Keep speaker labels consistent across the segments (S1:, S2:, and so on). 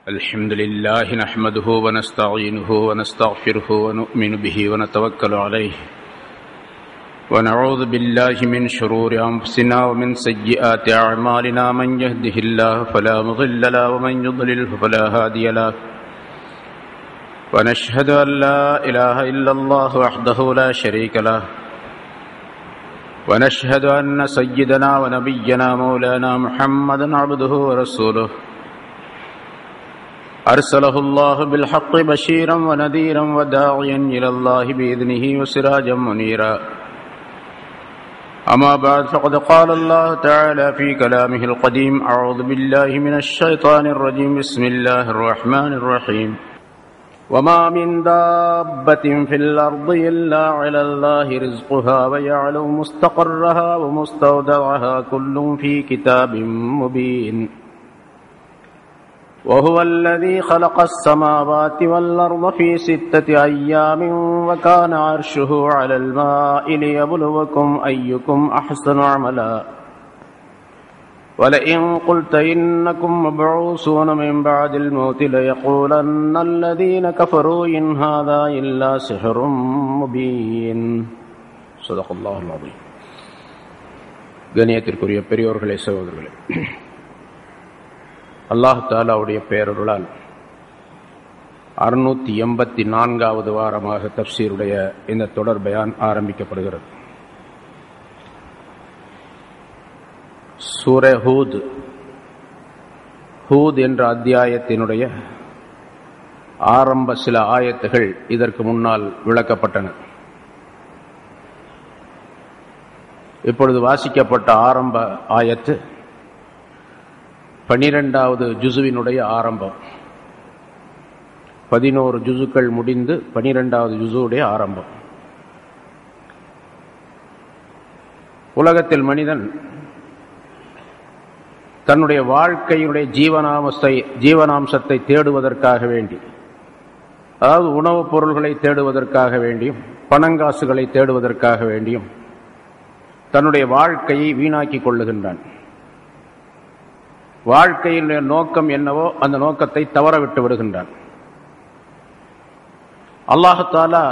S1: الحمد لله نحمده ونستعينه ونستغفره ونؤمن به ونتوكل عليه ونعوذ بالله من شرور أنفسنا ومن سيئات أعمالنا من يهده الله فلا مضل له ومن يضلله فلا هادي له ونشهد أن لا إله إلا الله وحده لا شريك له ونشهد أن سيدنا ونبينا مولانا محمدا عبده ورسوله أرسله الله بالحق بشيرا ونذيرا وداعيا إلى الله بإذنه وسراجا منيرا أما بعد فقد قال الله تعالى في كلامه القديم أعوذ بالله من الشيطان الرجيم بسم الله الرحمن الرحيم وما من دابة في الأرض إلا على الله رزقها ويعلم مستقرها ومستودعها كل في كتاب مبين وهو الذي خلق السماوات والأرض في 6 أيام وكان عرشه على الماء ليبلوكم أيكم أحسن عملا ولئن قلت إنكم مبعوثون من بعد الموت ليقولن الذين كفروا إن هذا إلا سحر مبين صدق الله العظيم. கண்ணியத்திற்குரிய பெரியோர்களே, சகோதரர்களே, அல்லாஹ் தஆலாவுடைய பேரருளால் 684வது வாரமாக தஃப்சீருடைய இந்த தொடர் பயான் ஆரம்பிக்கப்படுகிறது. சூரா ஹூத் என்ற அத்தியாயத்தினுடைய ஆரம்ப சில ஆயத்துகள் இதற்கு முன்னால் விளக்கப்பட்டன. இப்பொழுது வாசிக்கப்பட்ட ஆரம்ப ஆயத்து 12வது ஜுசுவினுடைய ஆரம்பம். 11 ஜுசுக்கள் முடிந்து 12வது ஜுசுவுடைய ஆரம்பம். உலகத்தில் மனிதன் தன்னுடைய வாழ்க்கையினுடைய ஜீவனாம்சத்தை தேடுவதற்காக வேண்டி, அதாவது உணவுப் பொருள்களை தேடுவதற்காக வேண்டியும் பணங்காசுகளை தேடுவதற்காக வேண்டியும் தன்னுடைய வாழ்க்கையை வீணாக்கிக் கொள்ளுகின்றான். வாழ்க்கையினுடைய நோக்கம் என்னவோ அந்த நோக்கத்தை தவற விட்டு விடுகின்றான். அல்லாஹ் தஆலா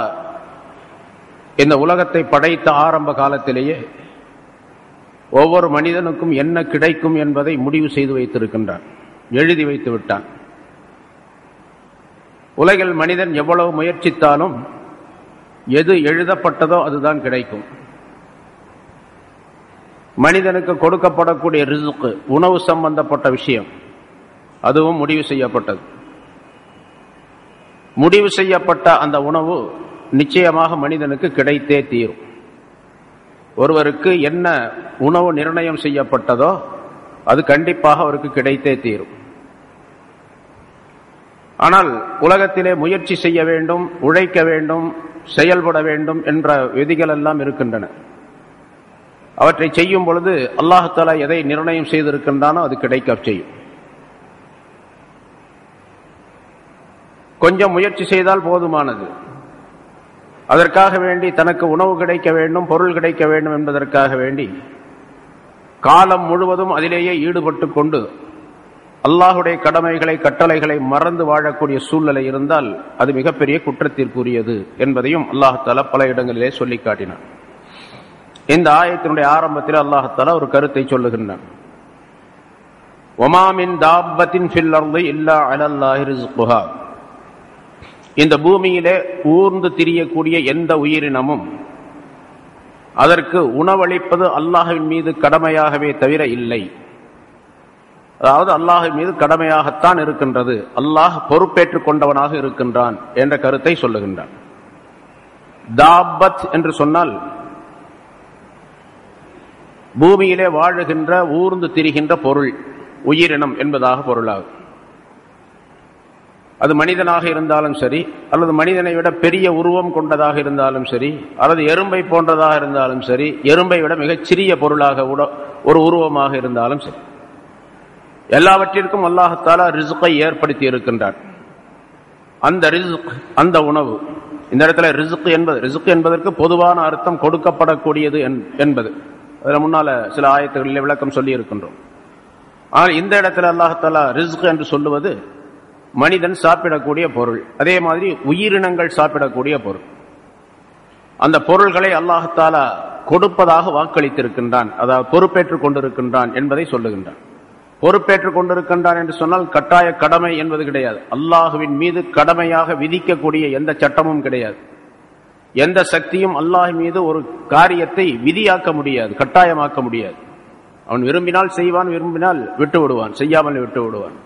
S1: இந்த உலகத்தை படைத்த ஆரம்ப காலத்திலேயே ஒவ்வொரு மனிதனுக்கும் என்ன கிடைக்கும் என்பதை முடிவு செய்து வைத்திருக்கின்றான், எழுதி வைத்து விட்டான். உலகில் மனிதன் எவ்வளவு முயற்சித்தாலும் எது எழுதப்பட்டதோ அதுதான் கிடைக்கும். மனிதனுக்கு கொடுக்கப்படக்கூடிய ரிஸ்க், உணவு சம்பந்தப்பட்ட விஷயம், அதுவும் முடிவு செய்யப்பட்டது. முடிவு செய்யப்பட்ட அந்த உணவு நிச்சயமாக மனிதனுக்கு கிடைத்தே தீரும். ஒருவருக்கு என்ன உணவு நிர்ணயம் செய்யப்பட்டதோ அது கண்டிப்பாக அவருக்கு கிடைத்தே தீரும். ஆனால் உலகத்திலே முயற்சி செய்ய வேண்டும், உழைக்க வேண்டும், செயல்பட வேண்டும் என்ற விதிகள் எல்லாம் இருக்கின்றன. அவற்றை செய்யும் பொழுது அல்லாஹ் தஆலா எதை நிர்ணயம் செய்திருக்கின்றானோ அது கிடைக்க செய்யும். கொஞ்சம் முயற்சி செய்தால் போதுமானது. அதற்காக வேண்டி தனக்கு உணவு கிடைக்க வேண்டும், பொருள் கிடைக்க வேண்டும் என்பதற்காக வேண்டி காலம் முழுவதும் அதிலேயே ஈடுபட்டு கொண்டு அல்லாஹுடைய கடமைகளை கட்டளைகளை மறந்து வாழக்கூடிய சூழ்நிலை இருந்தால் அது மிகப்பெரிய குற்றத்திற்குரியது என்பதையும் அல்லாஹ் தஆலா பல இடங்களிலே சொல்லி காட்டினான். இந்த ஆயத்தினுடைய ஆரம்பத்தில் அல்லாஹ் தஆலா ஒரு கருத்தை சொல்லுகின்றான். வமா மின் தாப்பத்தின் ஃபில் அர்தி இல்லா அலல்லாஹி ரிஸ்குஹா. இந்த பூமியிலே ஊர்ந்து திரியக்கூடிய எந்த உயிரினமும் அதற்கு உணவளிப்பது அல்லாஹ்வின் மீது கடமையாகவே தவிர இல்லை. அதாவது அல்லாஹ்வின் மீது கடமையாகத்தான் இருக்கின்றது, அல்லாஹ் பொறுப்பேற்றுக் கொண்டவனாக இருக்கின்றான் என்ற கருத்தை சொல்லுகின்றான். தாப்பத் என்று சொன்னால் பூமியிலே வாழுகின்ற ஊர்ந்து திரிகின்ற பொருள், உயிரினம் என்பதாக பொருளாகும். அது மனிதனாக இருந்தாலும் சரி, அல்லது மனிதனை விட பெரிய உருவம் கொண்டதாக இருந்தாலும் சரி, அல்லது எறும்பை போன்றதாக இருந்தாலும் சரி, எறும்பை விட மிகச் சிறிய பொருளாக ஒரு உருவமாக இருந்தாலும் சரி, எல்லாவற்றிற்கும் அல்லாஹ் தஆலா ரிஸ்கை ஏற்படுத்தி இருக்கின்றான். அந்த ரிஸ்க், அந்த உணவு, இந்த இடத்துல ரிஸ்க் என்பதற்கு பொதுவான அர்த்தம் கொடுக்கப்படக்கூடியது என்பது. அதில் முன்னால சில ஆயத்துகளில் விளக்கம் சொல்லி இருக்கின்றோம். ஆனால் இந்த இடத்துல அல்லாஹ் தஆலா ரிஸ்க் என்று சொல்லுவது மனிதன் சாப்பிடக்கூடிய பொருள், அதே மாதிரி உயிரினங்கள் சாப்பிடக்கூடிய பொருள். அந்த பொருள்களை அல்லாஹ் தஆலா கொடுப்பதாக வாக்களித்திருக்கின்றான், அதாவது பொறுப்பேற்றுக் கொண்டிருக்கின்றான் என்பதை சொல்லுகின்றான். பொறுப்பேற்றுக் கொண்டிருக்கின்றான் என்று சொன்னால் கட்டாய கடமை என்பது கிடையாது. அல்லாஹுவின் மீது கடமையாக விதிக்கக்கூடிய எந்த சட்டமும் கிடையாது. எந்த சக்தியும் அல்லாஹ் மீது ஒரு காரியத்தை விதியாக்க முடியாது, கட்டாயமாக்க முடியாது. அவன் விரும்பினால் செய்வான், விரும்பினால் விட்டு விடுவான், செய்யாமல் விட்டு விடுவான்.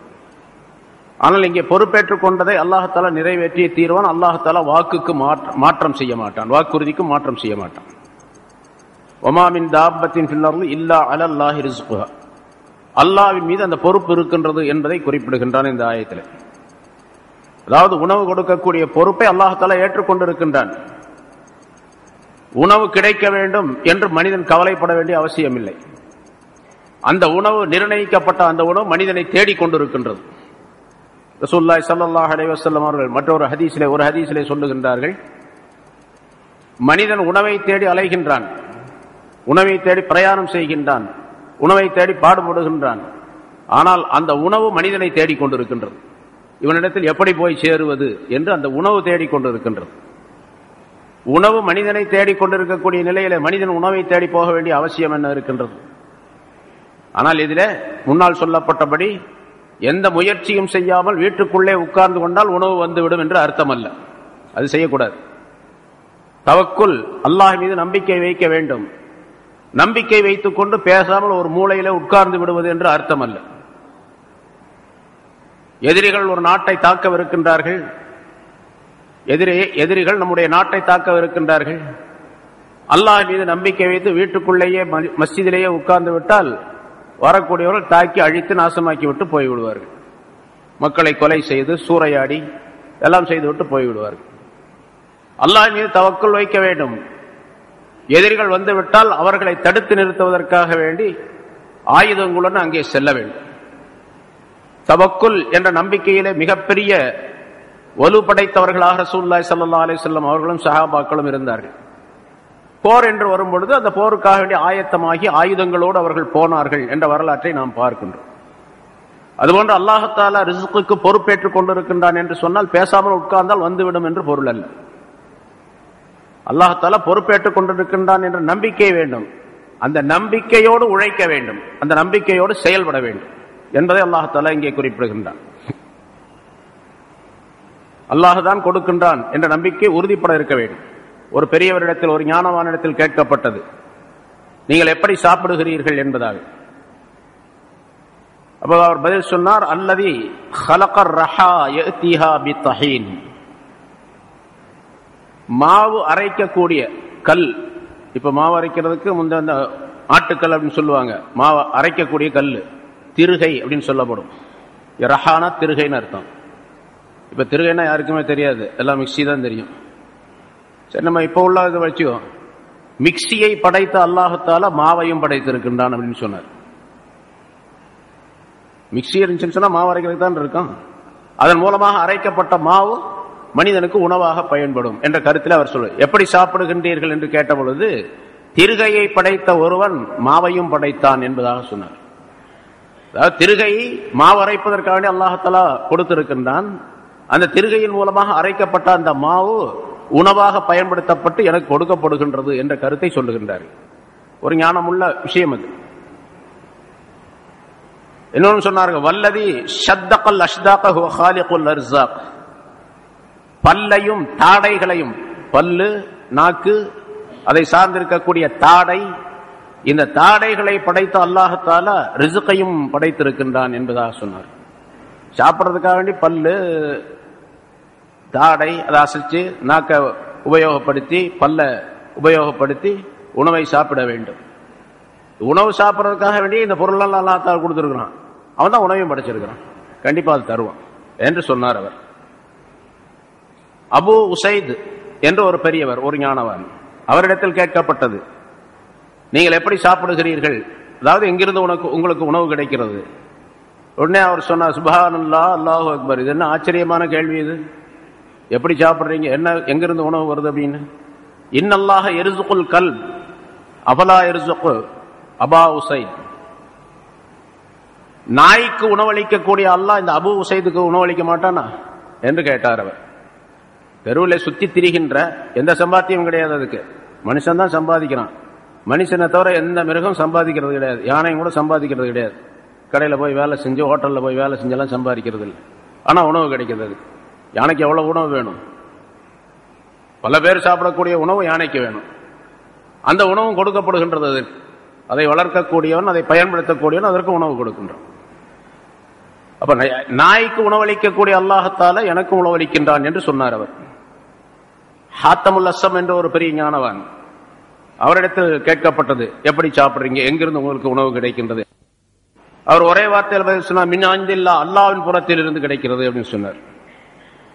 S1: ஆனால் இங்கே பொறுப்பேற்றுக் கொண்டதை அல்லாஹால நிறைவேற்றிய தீர்வான். அல்லாஹால வாக்குக்கு மாற்றம் செய்ய மாட்டான், வாக்குறுதிக்கு மாற்றம் செய்ய மாட்டான். வமா மின் தாப்பத்தின் ஃபில் அர்தி இல்லா அலல்லாஹி ரிஸ்குஹா, அல்லாஹ்வின் மீது அந்த பொறுப்பு இருக்கின்றது என்பதை குறிப்பிடுகின்றான் இந்த ஆயத்தில். அதாவது உணவு கொடுக்கக்கூடிய பொறுப்பை அல்லாஹால ஏற்றுக்கொண்டிருக்கின்றான். உணவு கிடைக்க வேண்டும் என்று மனிதன் கவலைப்பட வேண்டிய அவசியம் இல்லை. அந்த உணவு நிர்ணயிக்கப்பட்ட அந்த உணவு மனிதனை தேடிக்கொண்டிருக்கின்றது. ரசூலுல்லாஹி ஸல்லல்லாஹு அலைஹி வஸல்லம் அவர்கள் மற்றொரு ஹதீஸிலே சொல்லுகின்றார்கள், மனிதன் உணவை தேடி அலைகின்றான், உணவை தேடி பிரயாணம் செய்கின்றான், உணவை தேடி பாடுபடுகின்றான். ஆனால் அந்த உணவு மனிதனை தேடிக்கொண்டிருக்கின்றது. இவனிடத்தில் எப்படி போய் சேருவது என்று அந்த உணவு தேடிக்கொண்டிருக்கின்றது. உணவு மனிதனை தேடிக்கொண்டிருக்கக்கூடிய நிலையில மனிதன் உணவை தேடி போக வேண்டிய அவசியம் என்ன இருக்கின்றது? ஆனால் இதிலே முன்னால் சொல்லப்பட்டபடி எந்த முயற்சியும் செய்யாமல் வீட்டுக்குள்ளே உட்கார்ந்து கொண்டால் உணவு வந்துவிடும் என்று அர்த்தம் அல்ல. அது செய்யக்கூடாது. தவக்குல், அல்லாஹ் மீது நம்பிக்கை வைக்க வேண்டும். நம்பிக்கை வைத்துக் கொண்டு பேசாமல் ஒரு மூலையில உட்கார்ந்து விடுவது என்று அர்த்தம் அல்ல. எதிரிகள் ஒரு நாட்டை தாக்கவிருக்கின்றார்கள், எதிரிகள் நம்முடைய நாட்டை தாக்கவிருக்கின்றார்கள். அல்லாஹ் மீது நம்பிக்கை வைத்து வீட்டுக்குள்ளேயே மஸ்ஜிதிலேயே உட்கார்ந்து விட்டால் வரக்கூடியவர்கள் தாக்கி அழித்து நாசமாக்கி விட்டு போய்விடுவார்கள். மக்களை கொலை செய்து சூறையாடி எல்லாம் செய்துவிட்டு போய்விடுவார்கள். அல்லாஹ் மீது தவக்குல் வைக்க வேண்டும். எதிரிகள் வந்துவிட்டால் அவர்களை தடுத்து நிறுத்துவதற்காக வேண்டி ஆயுதங்களுடன் அங்கே செல்ல வேண்டும். தவக்குல் என்ற நம்பிக்கையிலே மிகப்பெரிய வலுப்படைத்தவர்களாக ரசூலுல்லாஹி ஸல்லல்லாஹு அலைஹி வஸல்லம் அவர்களும் சஹாபாக்களும் இருந்தார்கள். போர் என்று வரும்பொழுது அந்த போருக்காக வேண்டிய ஆயத்தமாகி ஆயுதங்களோடு அவர்கள் போனார்கள் என்ற வரலாற்றை நாம் பார்க்கின்றோம். அதுபோன்று அல்லாஹ் தஆலா ரிஸ்குக்கு பொறுப்பேற்றுக் கொண்டிருக்கின்றான் என்று சொன்னால் பேசாமல் உட்கார்ந்தால் வந்துவிடும் என்று பொருள் அல்ல. அல்லாஹ் தஆலா பொறுப்பேற்றுக் கொண்டிருக்கின்றான் என்ற நம்பிக்கை வேண்டும். அந்த நம்பிக்கையோடு உழைக்க வேண்டும், அந்த நம்பிக்கையோடு செயல்பட வேண்டும் என்பதை அல்லாஹ் தஆலா இங்கே குறிப்பிடுகின்றான். அல்லாஹ் தான் கொடுக்கின்றான் என்ற நம்பிக்கை உறுதிப்பட இருக்க வேண்டும். ஒரு பெரியவரிடத்தில், ஒரு ஞானவானிடத்தில் கேட்கப்பட்டது, நீங்கள் எப்படி சாப்பிடுகிறீர்கள் என்பதாக. அப்போ அவர் பதில் சொன்னார், அல்லதி ஹலகர் ரஹா யஅதிஹா பித்தஹீன், மாவு அரைக்கக்கூடிய கல். இப்ப மாவு அரைக்கிறதுக்கு முந்த ஆட்டுக்கல் அப்படின்னு சொல்லுவாங்க, மாவு அரைக்கக்கூடிய கல் திருகை அப்படின்னு சொல்லப்படும். ரஹானா திருகைன்னு அர்த்தம். இப்ப திருகைனா யாருக்குமே தெரியாது, எல்லாம் மிக்சி தான் தெரியும். சரி, நம்ம இப்ப உள்ள இதை வச்சுக்கோ, மிக்சியை படைத்த அல்லாஹ் தஆலா மாவையும் படைத்திருக்கின்றான் அப்படின்னு சொன்னார். மிக்சி இருந்துச்சுன்னு சொன்னா மாவு அரைக்கிறதுக்கு தான் இருக்கும். அதன் மூலமாக அரைக்கப்பட்ட மாவு மனிதனுக்கு உணவாக பயன்படும் என்ற கருத்தில் அவர் சொல்ல. எப்படி சாப்பிடுகின்றீர்கள் என்று கேட்ட பொழுது, திருகையை படைத்த ஒருவன் மாவையும் படைத்தான் என்பதாக சொன்னார். அதாவது திருகையை மாவு அரைப்பதற்காக அல்லாஹ் தஆலா கொடுத்திருக்கின்றான். அந்த திருகையின் மூலமாக அரைக்கப்பட்ட அந்த மாவு உணவாக பயன்படுத்தப்பட்டு எனக்கு கொடுக்கப்படுகின்றது என்ற கருத்தை சொல்லுகின்றார். ஒரு ஞானமுள்ள விஷயம் அது. இன்னொன்று சொன்னார்கள், வல்லதி ஷத்தகல் அஷ்தாக ஹுவ காலிகுல் அர்ஸாக், பல்லையும் தாடைகளையும், பல்லு நாக்கு அதை சார்ந்திருக்கக்கூடிய தாடை, இந்த தாடைகளை படைத்த அல்லாஹ் தஆலா ரிஸ்கையும் படைத்திருக்கின்றான் என்பதாக சொன்னார். சாப்பிட்றதுக்காக வேண்டி பல்லு தாடை அதை அசைச்சு நாக்க உபயோகப்படுத்தி பல்ல உபயோகப்படுத்தி உணவை சாப்பிட வேண்டும். உணவு சாப்பிட்றதுக்காக வேண்டி இந்த பொருளெல்லாம் அல்லாஹ் தஆலா கொடுத்துருக்கிறான். அவன் தான் உணவையும் படைச்சிருக்கிறான், கண்டிப்பா அது தருவான் என்று சொன்னார் அவர். அபு உசைத் என்று ஒரு பெரியவர், ஒரு ஞானவான், அவரிடத்தில் கேட்கப்பட்டது, நீங்கள் எப்படி சாப்பிடுகிறீர்கள், அதாவது எங்கிருந்து உங்களுக்கு உணவு கிடைக்கிறது? உடனே அவர் சொன்னார், சுப்ஹானல்லாஹ் அல்லாஹு அக்பர். இது என்ன ஆச்சரியமான கேள்வி இது, எப்படி சாப்பிடுறீங்க, என்ன எங்கிருந்து உணவு வருது அப்படின்னு. இன்னல்லாஹ யர்ஸுகுல் கல்ப் அஃபலா யர்ஸுகு அபா உசைத், நாய்க்கு உணவளிக்கக்கூடிய அல்லாஹ் இந்த அபு உசைதுக்கு உணவளிக்க மாட்டானா என்று கேட்டார் அவர். தெருவில் சுத்தி திரிகின்ற எந்த சம்பாத்தியம் கிடையாது, அதுக்கு மனுஷன் தான் சம்பாதிக்கிறான். மனுஷனை தவிர எந்த மிருகம் சம்பாதிக்கிறது கிடையாது, யானையும் கூட சம்பாதிக்கிறது கிடையாது. கடையில் போய் வேலை செஞ்சு ஹோட்டலில் போய் வேலை செஞ்செல்லாம் சம்பாதிக்கிறது இல்லை. ஆனால் உணவு கிடைக்கிறது. யானைக்கு எவ்வளோ உணவு வேணும்? பல பேர் சாப்பிடக்கூடிய உணவு யானைக்கு வேணும். அந்த உணவும் கொடுக்கப்படுகின்றது அதற்கு. அதை வளர்க்கக்கூடியவன், அதை பயன்படுத்தக்கூடியவன் அதற்கு உணவு கொடுக்கின்றான். அப்ப நாய்க்கு உணவளிக்கக்கூடிய அல்லாஹத்தால எனக்கு உணவளிக்கின்றான் என்று சொன்னார் அவர். ஹாத்தமுல் அஸ்ஸம் என்ற ஒரு பெரிய ஞானவான், அவரிடத்தில் கேட்கப்பட்டது, எப்படி சாப்பிடுறீங்க, எங்கிருந்து உங்களுக்கு உணவு கிடைக்கின்றது? அவர் ஒரே வார்த்தையில் பதில் சொன்னார், மின் அஞ்சில்லா, அல்லாவின் புறத்தில் இருந்து கிடைக்கிறது அப்படின்னு சொன்னார்.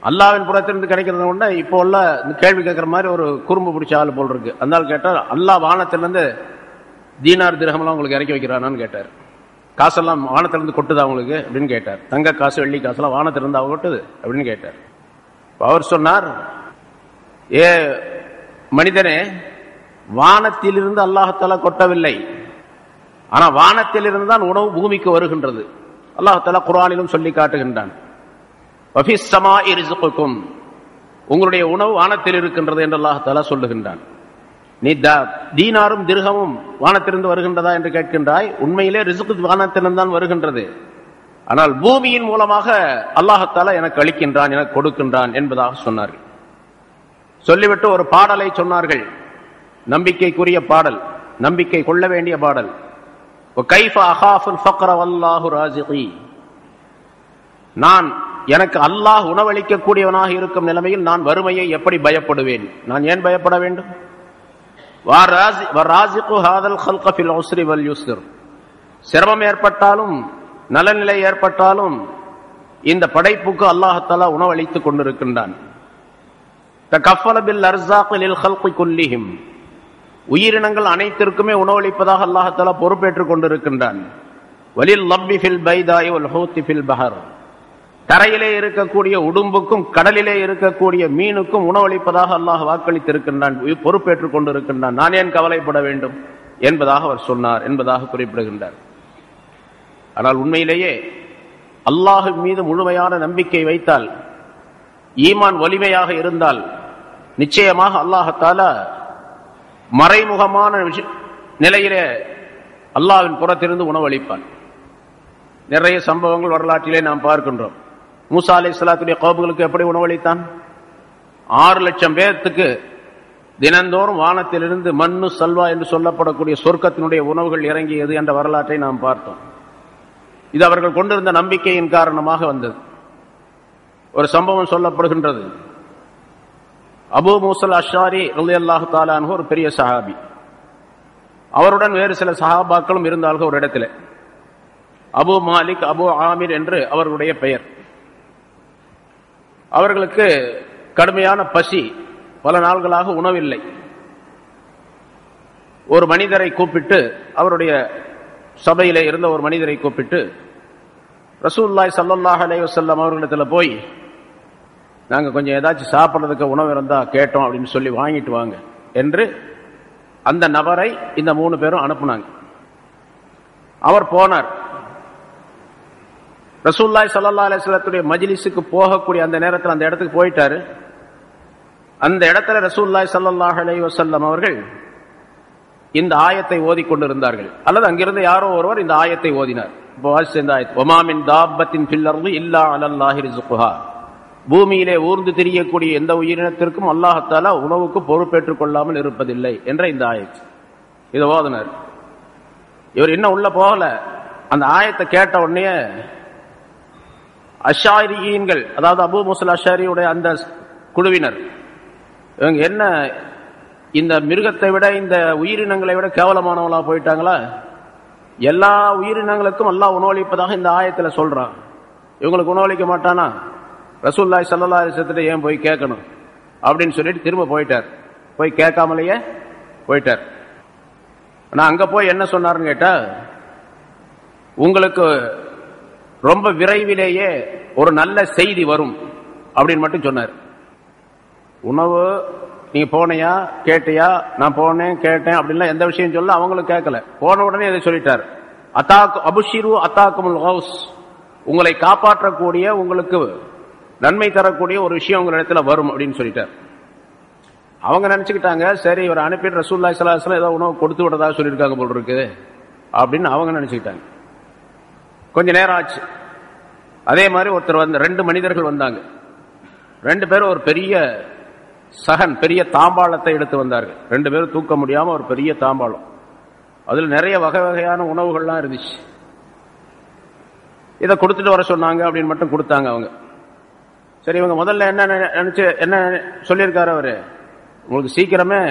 S1: அல்லாவின் புறத்திலிருந்து கிடைக்கிறது கொண்ட இப்போ உள்ள கேள்வி கேட்கிற மாதிரி ஒரு குறும்பு பிடிச்ச ஆள் போல் இருக்கு. அந்த கேட்டார், அல்லாஹ் வானத்திலிருந்து தீனார் திரகம்லாம் உங்களுக்கு இறக்கி வைக்கிறானான்னு கேட்டார். காசெல்லாம் வானத்திலிருந்து கொட்டுதா உங்களுக்கு அப்படின்னு கேட்டார். தங்க காசு வெள்ளி காசெல்லாம் வானத்திலிருந்து அவ கொட்டுது அப்படின்னு கேட்டார். அவர் சொன்னார், ஏ மனிதனே, வானத்திலிருந்து அல்லாஹத்தாலா கொட்டவில்லை, ஆனா வானத்திலிருந்து தான் உணவு பூமிக்கு வருகின்றது. அல்லாஹத்தாலா குர்ஆனிலும் சொல்லி காட்டுகின்றான், உங்களுடைய உணவு வானத்தில் இருக்கின்றது என்று அல்லாஹத்தாலா சொல்லுகின்றான். நீ தீனாரும் திர்ஹமும் வானத்திலிருந்து வருகின்றதா என்று கேட்கின்றாய். உண்மையிலே ரிஸ்க் வானத்திலிருந்து தான் வருகின்றது. ஆனால் பூமியின் மூலமாக அல்லாஹத்தாலா எனக்கு அளிக்கின்றான், எனக்கு கொடுக்கின்றான் என்பதாக சொன்னார்கள். சொல்லிவிட்டு ஒரு பாடலை சொன்னார்கள், நம்பிக்கைக்குரிய பாடல், நம்பிக்கை கொள்ள வேண்டிய பாடல். நான் எனக்கு அல்லாஹ் உணவளிக்கக்கூடியவனாக இருக்கும் நிலைமையில் நான் வறுமையை எப்படி பயப்படுவேன்? நான் ஏன் பயப்பட வேண்டும்? சிரமம் ஏற்பட்டாலும் நலநிலை ஏற்பட்டாலும் இந்த படைப்புக்கு அல்லாஹ்தஆலா உணவளித்துக் கொண்டிருக்கின்றான். உயிரினங்கள் அனைத்திற்குமே உணவளிப்பதாக அல்லாஹ்தஆலா பொறுப்பேற்றுக் கொண்டிருக்கின்றான். தரையிலே இருக்கக்கூடிய உடும்புக்கும் கடலிலே இருக்கக்கூடிய மீனுக்கும் உணவளிப்பதாக அல்லாஹ் வாக்களித்திருக்கின்றான், பொறுப்பேற்றுக் கொண்டிருக்கின்றான். நான் ஏன் கவலைப்பட வேண்டும் என்பதாக அவர் சொன்னார் என்பதாக குறிப்பிடுகின்றார். ஆனால் உண்மையிலேயே அல்லாஹ் மீது முழுமையான நம்பிக்கை வைத்தால், ஈமான் வலிமையாக இருந்தால், நிச்சயமாக அல்லாஹ்தஆலா மறைமுகமான நிலையிலே அல்லாஹ்வின் புறத்திலிருந்து உணவளிப்பான். நிறைய சம்பவங்கள் வரலாற்றிலே நாம் பார்க்கின்றோம். மூசா அலைஹிஸ்ஸலாத்துடைய கௌமுகளுக்கு எப்படி உணவளித்தான்? 6 லட்சம் பேர்த்துக்கு தினந்தோறும் வானத்திலிருந்து மண்ணு சல்வா என்று சொல்லப்படக்கூடிய சொர்க்கத்தினுடைய உணவுகள் இறங்கியது என்ற வரலாற்றை நாம் பார்த்தோம். இது அவர்கள் கொண்டிருந்த நம்பிக்கையின் காரணமாக வந்தது. ஒரு சம்பவம் சொல்லப்படுகின்றது. அபூ மூஸா அஷ்ஷாரி ரலியல்லாஹு தஆலா அன்ஹு ஒரு பெரிய சஹாபி. அவருடன் வேறு சில சஹாபாக்களும் இருந்தார்கள் ஒரு இடத்துல. அபு மாலிக், அபு ஆமிர் என்று அவர்களுடைய பெயர். அவர்களுக்கு கடுமையான பசி, பல நாள்களாக உணவில்லை. ஒரு மனிதரை கூப்பிட்டு, அவருடைய சபையிலே இருந்த ஒரு மனிதரை கூப்பிட்டு, ரசூலுல்லாஹி ஸல்லல்லாஹு அலைஹி வஸல்லம் அவர்களிடத்தில் போய், நாங்கள் கொஞ்சம் ஏதாச்சும் சாப்பிட்றதுக்கு உணவு இருந்தா கேட்டோம் அப்படின்னு சொல்லி வாங்கிட்டு வாங்க என்று அந்த நபரை இந்த 3 பேரும் அனுப்புனாங்க. அவர் போனார். ரசூலுல்லாஹி ஸல்லல்லாஹு அலைஹி வஸல்லத்துடைய மஜ்லிஸுக்கு போகக்கூடிய அந்த நேரத்தில் அந்த இடத்துக்கு போயிட்டாரு. அந்த இடத்துல ரசூலுல்லாஹி ஸல்லல்லாஹு அலைஹி வஸல்லம் அவர்கள் இந்த ஆயத்தை ஓதிக்கொண்டிருந்தார்கள், அல்லது அங்கிருந்து யாரோ ஒருவர் இந்த ஆயத்தை ஓதினார். இப்போ இந்த ஆயத், வமா மின் தாப்பத்தின் ஃபில் அர்தி இல்லா அலல்லாஹி ரிஸ்குஹா, பூமியிலே ஊர்ந்து திரியக்கூடிய எந்த உயிரினத்திற்கும் அல்லாஹ் தஆலா உணவுக்கு பொறுப்பேற்றுக் கொள்ளாமல் இருப்பதில்லை என்ற இந்த ஆயத். இதை ஓதினார். இவர் இன்னும் உள்ள போகல. அந்த ஆயத்தை கேட்ட உடனே அஷ்ஷாரியீன்கள், அதாவது அபூ மூஸா அஷ்ஷாரியுடைய அந்த குழுவினர், இவங்க என்ன இந்த மிருகத்தை விட இந்த உயிரினங்களை விட கேவலமானவங்களா போயிட்டாங்களா? எல்லா உயிரினங்களுக்கும் அல்லாஹ் உணவளிப்பதாக இந்த ஆயத்துல சொல்றான், இவங்களுக்கு உணவளிக்க மாட்டானா? ரசூலுல்லாஹி ஸல்லல்லாஹு அலைஹி வஸல்லம் ஏன் போய் கேட்கணும் அப்படின்னு சொல்லிட்டு திரும்ப போயிட்டார். போய் கேட்காமலேயே போயிட்டார். நான் அங்க போய் என்ன சொன்னாருன்னு கேட்டா, உங்களுக்கு ரொம்ப விரைவிலேயே ஒரு நல்ல செய்தி வரும் அப்படின்னு மட்டும் சொன்னார். உணவு நீங்க போனையா கேட்டியா? நான் போனேன் கேட்டேன் அப்படின்லாம் எந்த விஷயம் சொல்ல அவங்களுக்கு கேட்கல. போன உடனே அதை சொல்லிட்டார். அபுஷிரு அத்தாக்குமுல் கௌஸ், உங்களை காப்பாற்றக்கூடிய, உங்களுக்கு நன்மை தரக்கூடிய ஒரு விஷயம் உங்களிடத்துல வரும் அப்படின்னு சொல்லிட்டார். அவங்க நினைச்சுக்கிட்டாங்க, சரி இவர் அனுப்பிட்டு ரசூலுல்லாஹி ஸல்லல்லாஹு அலைஹி வஸல்லம் ஏதோ உணவு கொடுத்து விட்டதா சொல்லியிருக்காங்க போல் இருக்கு அப்படின்னு அவங்க நினைச்சுக்கிட்டாங்க. கொஞ்ச நேரம் ஆச்சு. அதே மாதிரி ஒருத்தர் வந்து 2 மனிதர்கள் வந்தாங்க. 2 பேரும் ஒரு பெரிய சகன், பெரிய தாம்பாளத்தை எடுத்து வந்தார்கள். 2 பேரும் தூக்க முடியாம ஒரு பெரிய தாம்பாளம், அதுல நிறைய வகை வகையான உணவுகள்லாம் இருந்துச்சு. இதை கொடுத்துட்டு வர சொன்னாங்க அப்படின்னு மட்டும் கொடுத்தாங்க அவங்க. சரி, இவங்க முதல்ல என்ன சொல்லியிருக்காரு அவரு, உங்களுக்கு சீக்கிரமே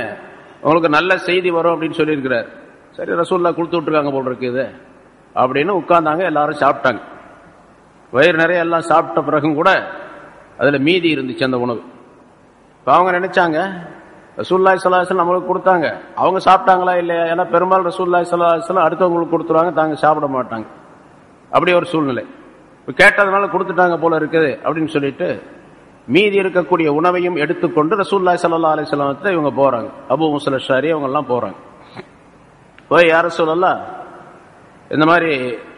S1: உங்களுக்கு நல்ல செய்தி வரும் அப்படின்னு சொல்லியிருக்கிறார். சரி, ரசூலுல்லாஹ் கொடுத்து விட்டுருக்காங்க போல் இருக்குது அப்படின்னு உட்கார்ந்தாங்க. எல்லாரும் சாப்பிட்டாங்க. வயிறு நிறைய எல்லாம் சாப்பிட்ட பிறகும் கூட அதுல மீதி இருந்துச்சு அந்த உணவு. அவங்க நினைச்சாங்க ரசூலுல்லாஹி ஸல்லல்லாஹு அலைஹி வஸல்லம் நம்மளுக்கு கொடுத்தாங்க, அவங்க சாப்பிட்டாங்களா இல்லையா? ஏன்னா பெரும்பாலும் ரசூலுல்லாஹி ஸல்லல்லாஹு அலைஹி வஸல்லம் அடுத்தவங்களுக்கு கொடுத்துருவாங்க, தாங்க சாப்பிட மாட்டாங்க. அப்படி ஒரு சூழ்நிலை. கேட்டதுனால கொடுத்துட்டாங்க போல இருக்குது அப்படின்னு சொல்லிட்டு மீதி இருக்கக்கூடிய உணவையும் எடுத்துக்கொண்டு ரசூலுல்லாஹி ஸல்லல்லாஹு அலைஹி வஸல்லம் இவங்க போறாங்க. அபூ மூஸா அஷ்அரி அவங்க எல்லாம் போறாங்க. போய் யா ரசூலல்லாஹ், இந்த மாதிரி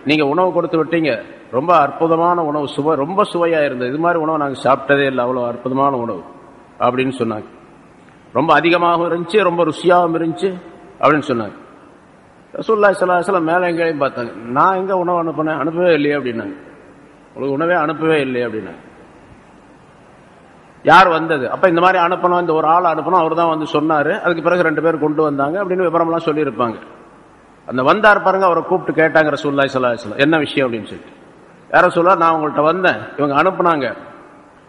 S1: நீங்க உணவு கொடுத்து விட்டீங்க, ரொம்ப அற்புதமான உணவு, ரொம்ப சுவையா இருந்தது, இது மாதிரி உணவு நாங்கள் சாப்பிட்டதே இல்லை, அவ்வளவு அற்புதமான உணவு அப்படின்னு சொன்னாங்க. ரொம்ப அதிகமாகவும் இருந்துச்சு, ரொம்ப ருசியாகவும் இருந்துச்சு அப்படின்னு சொன்னாங்க. ரசூலுல்லாஹி ஸல்லல்லாஹு அலைஹி வஸல்லம் மேலே எங்கேயும் பார்த்தாங்க. நான் எங்க உணவு அனுப்பினேன்? அனுப்பவே இல்லையே அப்படின்னாங்க. உங்களுக்கு உணவே அனுப்பவே இல்லையே அப்படின்னாங்க. யார் வந்தது? அப்ப இந்த மாதிரி அனுப்பணும், இந்த ஒரு ஆள் அனுப்பணும், அவர் தான் வந்து சொன்னாரு. அதுக்கு பிறகு 2 பேர் கொண்டு வந்தாங்க அப்படின்னு விவரம்லாம் சொல்லியிருப்பாங்க. அந்த வந்தார் பாருங்க, அவரை கூப்பிட்டு கேட்டாங்க ரசூலுல்லாஹி ஸல்லல்லாஹு அலைஹி வஸல்லம், என்ன விஷயம் அப்படின்னு சொல்லிட்டு. யார சொல்ல, நான் உங்கள்கிட்ட வந்தேன், இவங்க அனுப்புனாங்க,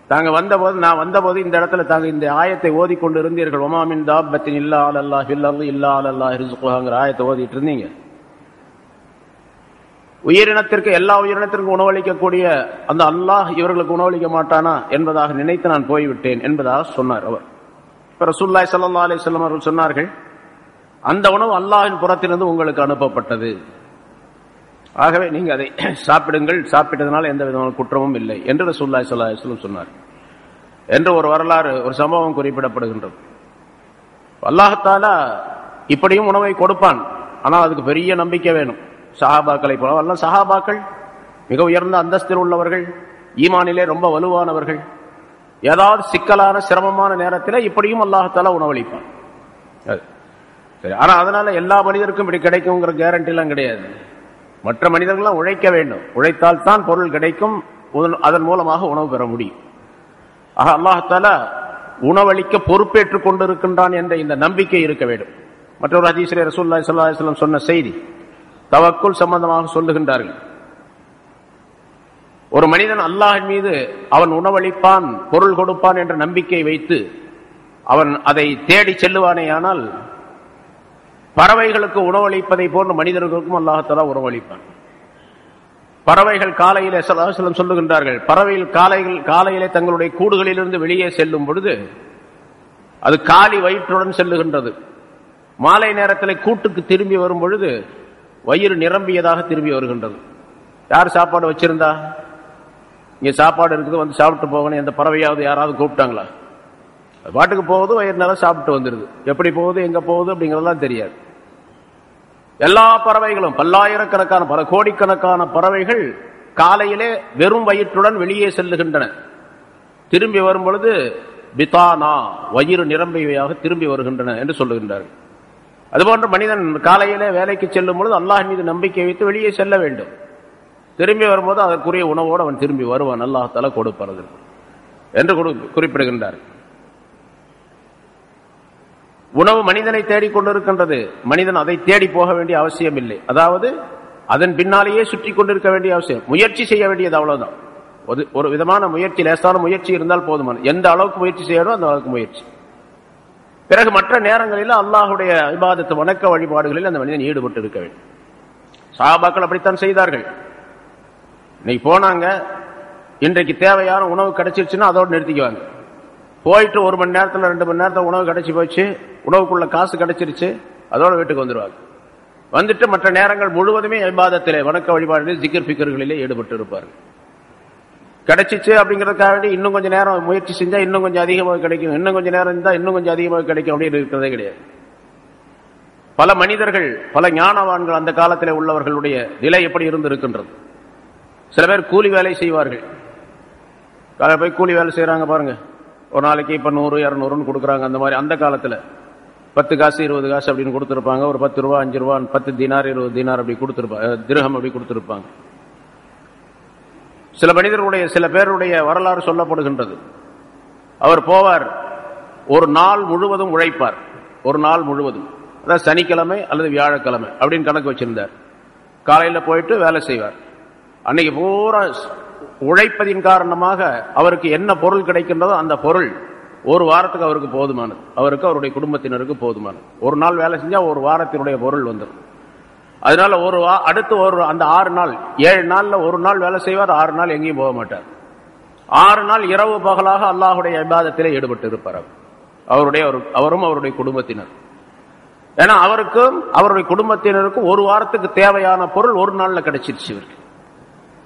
S1: தாங்க வந்தபோது, நான் வந்தபோது இந்த இடத்துல தாங்க இந்த ஆயத்தை ஓதிக்கொண்டு இருந்தீர்கள், வமா மின் தாப்பத்தின் இல்லா அலல்லாஹ் ஃபில் அர்தி இல்லா அலல்லாஹ் ரிஸ்குஹாங்கிற ஆயத்தை ஓதிட்டு இருந்தீங்க. உயிரினத்திற்கு, எல்லா உயிரினத்திற்கும் உணவளிக்கக்கூடிய அந்த அல்லாஹ் இவர்களுக்கு உணவளிக்க மாட்டானா என்பதாக நினைத்து நான் போய்விட்டேன் என்பதாக சொன்னார் அவர். இப்ப ரசூலுல்லாஹி ஸல்லல்லாஹு அலைஹி வஸல்லம் அவர்கள் சொன்னார்கள், அந்த உணவு அல்லாஹ்வின் புறத்திலிருந்து உங்களுக்கு அனுப்பப்பட்டது, ஆகவே நீங்க அதை சாப்பிடுங்கள், சாப்பிட்டதனால எந்த விதமான குற்றமும் இல்லை என்று ரசூலுல்லாஹி ஸல்லல்லாஹு அலைஹி வஸல்லம் சொன்னார் என்று ஒரு வரலாறு, ஒரு சம்பவம் குறிப்பிடப்படுகின்றது. அல்லாஹ் தஆலா இப்படியும் உணவை கொடுப்பான், ஆனால் அதுக்கு பெரிய நம்பிக்கை வேணும். சஹாபாக்களை போல எல்லாம் சஹாபாக்கள் மிக உயர்ந்த அந்தஸ்தில் உள்ளவர்கள், ஈமானிலே ரொம்ப வலுவானவர்கள். ஏதாவது சிக்கலான சிரமமான நேரத்தில் இப்படியும் அல்லாஹ் தஆலா உணவளிப்பான். சரி, ஆனா அதனால எல்லா மனிதருக்கும் இப்படி கிடைக்குங்கிற கேரண்டி எல்லாம் கிடையாது. மற்ற மனிதர்கள்லாம் உழைக்க வேண்டும், உழைத்தால் தான் பொருள் கிடைக்கும், அதன் மூலமாக உணவு பெற முடியும். ஆக அல்லாஹ் தஆலா உணவளிக்க பொறுப்பேற்றுக் கொண்டிருக்கின்றான் என்ற இந்த நம்பிக்கை இருக்க வேண்டும். மற்றொரு ஹதீஸிலே ரசூலுல்லாஹி ஸல்லல்லாஹு அலைஹி வஸல்லம் சொன்ன செய்தி, தவக்குல் சம்பந்தமாக சொல்லுகின்றார்கள். ஒரு மனிதன் அல்லாஹ் மீது அவன் உணவளிப்பான், பொருள் கொடுப்பான் என்ற நம்பிக்கை வைத்து அவன் அதை தேடி செல்லுவானேயானால் பறவைகளுக்கு உணவளிப்பதை போன்ற மனிதர்களுக்கும் அல்லாஹ் தஆலா உணவளிப்பான். பறவைகள் காலையிலே ஸல்லல்லாஹு அலைஹி வஸல்லம் சொல்லுகின்றார்கள், பறவைகள் காலையிலே தங்களுடைய கூடுகளிலிருந்து வெளியே செல்லும் பொழுது அது காலி வயிற்றுடன் செல்லுகின்றது. மாலை நேரத்தில் கூட்டுக்கு திரும்பி வரும் பொழுது வயிறு நிரம்பியதாக திரும்பி வருகின்றது. யார் சாப்பாடு வச்சிருந்தா, இங்க சாப்பாடு இருக்குது வந்து சாப்பிட்டு போகணும், எந்த பறவையாவது யாராவது கூப்பிட்டாங்களா? பாட்டுக்கு போகுது, வயிறு நேரம் சாப்பிட்டு வந்துருது. எப்படி போகுது, எங்க போகுது அப்படிங்கறதெல்லாம் தெரியாது. எல்லா பறவைகளும், பல்லாயிரக்கணக்கான பல கோடிக்கணக்கான பறவைகள் காலையிலே வெறும் வயிற்றுடன் வெளியே செல்லுகின்றன. திரும்பி வரும் பொழுது பிதானா, வயிறு நிரம்பியவையாக திரும்பி வருகின்றன என்று சொல்லுகின்றார்கள். அதுபோன்று மனிதன் காலையிலே வேலைக்கு செல்லும் பொழுது அல்லாஹ் மீது நம்பிக்கை வைத்து வெளியே செல்ல வேண்டும். திரும்பி வரும்போது அதற்குரிய உணவோடு அவன் திரும்பி வருவான், அல்லாஹ் தஆலா கொடுப்பது என்று குறிப்பிடுகின்றார். உணவு மனிதனை தேடிக்கொண்டிருக்கின்றது, மனிதன் அதை தேடி போக வேண்டிய அவசியம் இல்லை. அதாவது அதன் பின்னாலேயே சுற்றி கொண்டிருக்க வேண்டிய அவசியம், முயற்சி செய்ய வேண்டியது அவ்வளவுதான். ஒரு விதமான முயற்சி, லேசான முயற்சி இருந்தால் போதுமான, எந்த அளவுக்கு முயற்சி செய்யணும் அந்த அளவுக்கு முயற்சி. பிறகு மற்ற நேரங்களில் அல்லாஹுடைய இபாதத்து, வணக்க வழிபாடுகளில் அந்த மனிதன் ஈடுபட்டு இருக்க வேண்டும். சஹாபாக்கள் அப்படித்தான் செய்தார்கள். இன்னைக்கு போனாங்க, இன்றைக்கு தேவையான உணவு கிடைச்சிருச்சுன்னா அதோடு நிறுத்திக்குவாங்க. போயிட்டு 1 மணி நேரத்தில் 2 மணி நேரத்தில் உணவு கிடைச்சி போச்சு, உணவுக்குள்ள காசு கிடைச்சிருச்சு, அதோட வீட்டுக்கு வந்துடுவாங்க. வந்துட்டு மற்ற நேரங்கள் முழுவதுமே இபாதத்திலே, வணக்க வழிபாடுகளில், ஜிக்ர் ஃபிக்ர்களிலே ஈடுபட்டு இருப்பார்கள். கிடைச்சிச்சு அப்படிங்கிறதுக்காக வேண்டி இன்னும் கொஞ்சம் நேரம் முயற்சி செஞ்சா இன்னும் கொஞ்சம் அதிகமாக கிடைக்கும், இன்னும் கொஞ்சம் நேரம் இருந்தா இன்னும் கொஞ்சம் அதிகமாக கிடைக்கும் அப்படின்னு இருக்கிறதே கிடையாது. பல மனிதர்கள், பல ஞானவான்கள் அந்த காலத்தில் உள்ளவர்களுடைய நிலை எப்படி இருந்திருக்கின்றது. சில பேர் கூலி வேலை செய்வார்கள். போய் கூலி வேலை செய்யறாங்க பாருங்க, ஒரு நாளைக்கு இப்ப 100 200 கொடுக்குறாங்க. அந்த மாதிரி அந்த காலத்துல 10 காசு 20 காசு அப்படின்னு கொடுத்திருப்பாங்க. ஒரு 10 ரூபா 5 ரூபா 10 தினார் 20 தினார் அப்படி கொடுத்திருப்பாங்க, திரகம் அப்படி கொடுத்திருப்பாங்க. சில மனிதர்களுடைய சில பேருடைய வரலாறு சொல்லப்படுகின்றது. அவர் போவார், ஒரு நாள் முழுவதும் உழைப்பார். ஒரு நாள் முழுவதும், அதாவது சனிக்கிழமை அல்லது வியாழக்கிழமை அப்படின்னு கணக்கு வச்சிருந்தார். காலையில் போயிட்டு வேலை செய்வார். அன்னைக்கு பூரா உழைப்பதின் காரணமாக அவருக்கு என்ன பொருள் கிடைக்கின்றதோ அந்த பொருள் ஒரு வாரத்துக்கு அவருக்கு போதுமானது, அவருக்கு அவருடைய குடும்பத்தினருக்கு போதுமானது. ஒரு நாள் வேலை செஞ்சா ஒரு வாரத்தினுடைய பொருள் வந்துடும். அதனால அடுத்து அந்த 6 நாள் 7 நாள்ல ஒரு நாள் வேலை செய்வார், 6 நாள் எங்கேயும் போக மாட்டார். 6 நாள் இரவு பகலாக அல்லாஹுடைய இபாதத்திலே ஈடுபட்டு இருப்பார் அவரும் அவருடைய குடும்பத்தினர். ஏன்னா அவருக்கும் அவருடைய குடும்பத்தினருக்கும் ஒரு வாரத்துக்கு தேவையான பொருள் ஒரு நாள்ல கிடைச்சிருச்சு இவருக்கு.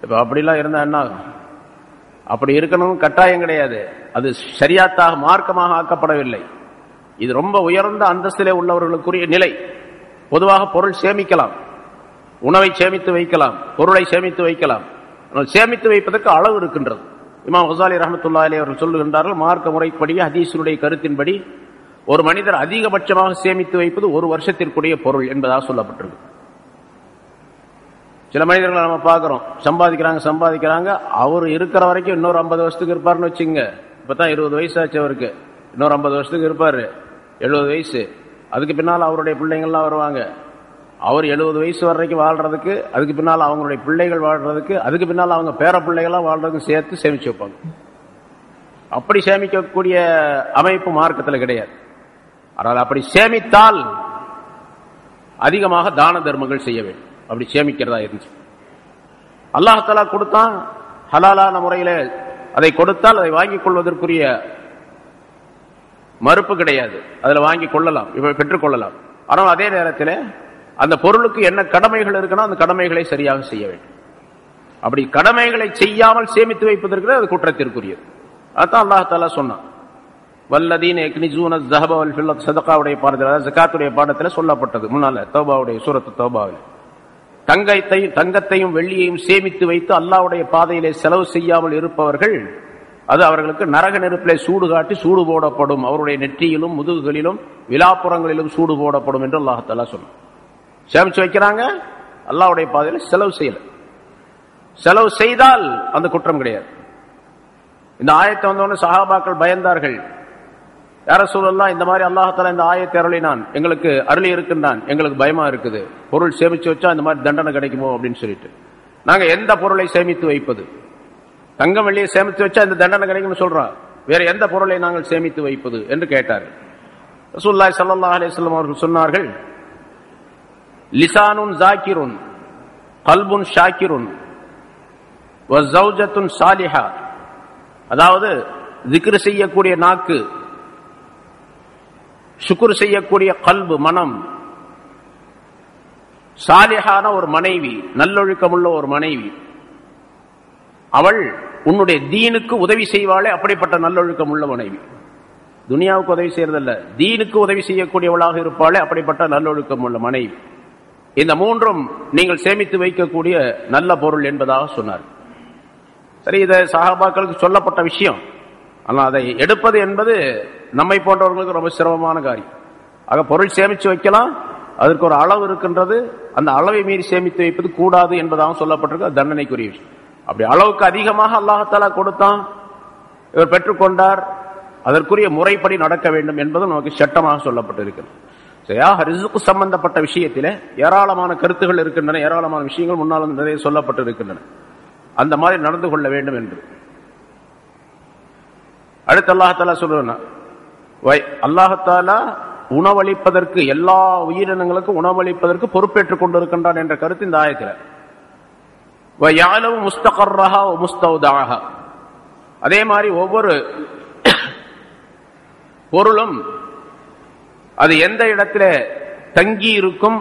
S1: இப்ப அப்படிலாம் இருந்தா என்ன ஆகும்? அப்படி இருக்கணும் கட்டாயம் கிடையாது. அது ஷரியாத்தாக மார்க்கமாக ஆக்கப்படவில்லை. இது ரொம்ப உயர்ந்த அந்தஸ்திலே உள்ளவர்களுக்குரிய நிலை. பொதுவாக பொருள் சேமிக்கலாம், உணவை சேமித்து வைக்கலாம், பொருளை சேமித்து வைக்கலாம். சேமித்து வைப்பதற்கு அளவு இருக்கின்றது. இமாம் கஸாலி ரஹ்மத்துல்லாஹி அலைஹி அவர்கள் சொல்லுகின்றார்கள், மார்க்க முறைப்படி ஹதீஸுடைய கருத்தின்படி ஒரு மனிதர் அதிகபட்சமாக சேமித்து வைப்பது ஒரு வருஷத்திற்குரிய பொருள் என்பதாக சொல்லப்பட்டிருக்கு. சில மனிதர்களை நம்ம பார்க்கிறோம், சம்பாதிக்கிறாங்க. அவர் இருக்கிற வரைக்கும் இன்னொரு 50 வருஷத்துக்கு இருப்பார்னு வச்சுங்க. இப்பதான் 20 வயசு ஆச்சு அவருக்கு, இன்னொரு 50 வருஷத்துக்கு இருப்பாரு, 70 வயசு. அதுக்கு பின்னால் அவருடைய பிள்ளைங்கள்லாம் வருவாங்க. அவர் 70 வயசு வரைக்கும் வாழ்றதுக்கு, அதுக்கு பின்னால் அவங்களுடைய பிள்ளைகள் வாழ்றதுக்கு, அதுக்கு பின்னால் அவங்க பேர பிள்ளைகள்லாம் வாழ்றதுக்கு சேர்த்து சேமிச்சு வைப்பாங்க. அப்படி சேமிக்கக்கூடிய அமைப்பு மார்க்கத்தில் கிடையாது. ஆனால் அப்படி சேமித்தால் அதிகமாக தான தர்மங்கள் செய்ய வேண்டும். அப்படி சேமிக்கிறதா இருந்துச்சு, அல்லாஹ் தஆலா கொடுத்தான், ஹலாலான முறையில அதை கொடுத்தால் அதை வாங்கிக் கொள்வதற்குரிய மறுப்பு கிடையாது. அதில் வாங்கிக் கொள்ளலாம், பெற்றுக் கொள்ளலாம். ஆனால் அதே நேரத்தில் அந்த பொருளுக்கு என்ன கடமைகள் இருக்குன்னா அந்த கடமைகளை சரியாக செய்ய வேண்டும். அப்படி கடமைகளை செய்யாமல் சேமித்து வைப்பதற்கு அது குற்றத்திற்குரியது. அதான் அல்லாஹ் தஆலா சொன்னான், வல்லதீன யக்னிஸூன ஸஹப வல் ஃபில்லத், ஸதகாவுடைய பாடத்தில், ஜகாத்துடைய பாடத்தில் சொல்லப்பட்டது முன்னால, தௌபாவுடைய சூரத்து தௌபாவில். தங்கத்தையும் வெள்ளியையும் சேமித்து வைத்து அல்லாஹ்வுடைய பாதையிலே செலவு செய்யாமல் இருப்பவர்கள், அது அவர்களுக்கு நரக நெருப்பிலே சூடு காட்டி சூடு போடப்படும், அவருடைய நெற்றியிலும் முதுகுகளிலும் விலாப்புறங்களிலும் சூடு போடப்படும் என்று அல்லாஹ் தஆலா சொன்னார். சேமிச்சு வைக்கிறாங்க, அல்லாஹ்வுடைய பாதையில செலவு செய்யல. செலவு செய்தால் அந்த குற்றம் கிடையாது. இந்த ஆயத்தை வந்தோடனே சஹாபாக்கள் பயந்தார்கள். யா ரசூலல்லாஹ், இந்த மாதிரி அல்லாஹ் தஆலா இந்த ஆயத்தை அருளினான், எங்களுக்கு அருளி இருக்கின்றான், எங்களுக்கு பயமா இருக்குது, பொருள் சேமிச்சு வச்சா இந்த மாதிரி தண்டனை கிடைக்குமோ அப்படின்னு சொல்லிட்டு, நாங்க எந்த பொருளை சேமித்து வைப்பது? தங்கம் வெள்ளியை சேமித்து வச்சா இந்த தண்டனை கிடைக்கும்னு சொல்றோம், வேற எந்த பொருளை நாங்கள் சேமித்து வைப்பது என்று கேட்டார். ரசூலுல்லாஹி ஸல்லல்லாஹு அலைஹி வஸல்லம் அவர்கள் சொன்னார்கள், லிசானுன் ஜாக்கிருன் கல்புன் ஷாக்கிருன் வ ஸௌஜத்துன் சாலிஹா. அதாவது zikr செய்யக்கூடிய நாக்கு, ஷுக்ர் செய்யக்கூடிய கல்பு மனம், சாலிஹான ஒரு மனைவி, நல்லொழுக்கமுள்ள ஒரு மனைவி, அவள் உன்னுடைய தீனுக்கு உதவி செய்வாளே அப்படிப்பட்ட நல்லொழுக்கம் உள்ள மனைவி. துனியாவுக்கு உதவி செய்யறதல்ல, தீனுக்கு உதவி செய்யக்கூடியவளாக இருப்பாளே அப்படிப்பட்ட நல்லொழுக்கம் உள்ள மனைவி. இந்த மூன்றும் நீங்கள் சேமித்து வைக்கக்கூடிய நல்ல பொருள் என்பதாக சொன்னார். சரி, இதை சஹாபாக்களுக்கு சொல்லப்பட்ட விஷயம். ஆனால் அதை எடுப்பது என்பது நம்மை போன்றவர்களுக்கு ரொம்ப சிரமமான காரியம். ஆக பொருள் சேமித்து வைக்கலாம், அதற்கு ஒரு அளவு இருக்கின்றது, அந்த அளவை மீறி சேமித்து வைப்பது கூடாது என்பதாக சொல்லப்பட்டிருக்கு. தண்டனைக்குரிய விஷயம். அப்படி அளவுக்கு அதிகமாக அல்லாஹ் தஆலா கொடுத்தான், இவர் பெற்றுக்கொண்டார், அதற்குரிய முறைப்படி நடக்க வேண்டும் என்பது நமக்கு சட்டமாக சொல்லப்பட்டிருக்கிறது. சரியாக ரிஸ்க் சம்பந்தப்பட்ட விஷயத்திலே ஏராளமான கருத்துகள் இருக்கின்றன, ஏராளமான விஷயங்கள் முன்னால் நிறைய சொல்லப்பட்டு இருக்கின்றன. அந்த மாதிரி நடந்து கொள்ள வேண்டும் என்று அடுத்து அல்லாஹ் தஆலா சொல்றான், அல்லாஹ் தஆலா உணவளிப்பதற்கு, எல்லா உயிரினங்களுக்கும் உணவளிப்பதற்கு பொறுப்பேற்றுக் கொண்டிருக்கின்றான் என்ற கருத்து இந்த ஆயத்தில். வயஅலமு முஸ்தகர்ரஹா வ முஸ்தௌதஅஹா. அதே மாதிரி ஒவ்வொரு பொருளும் அது எந்த இடத்துல தங்கி இருக்கும்,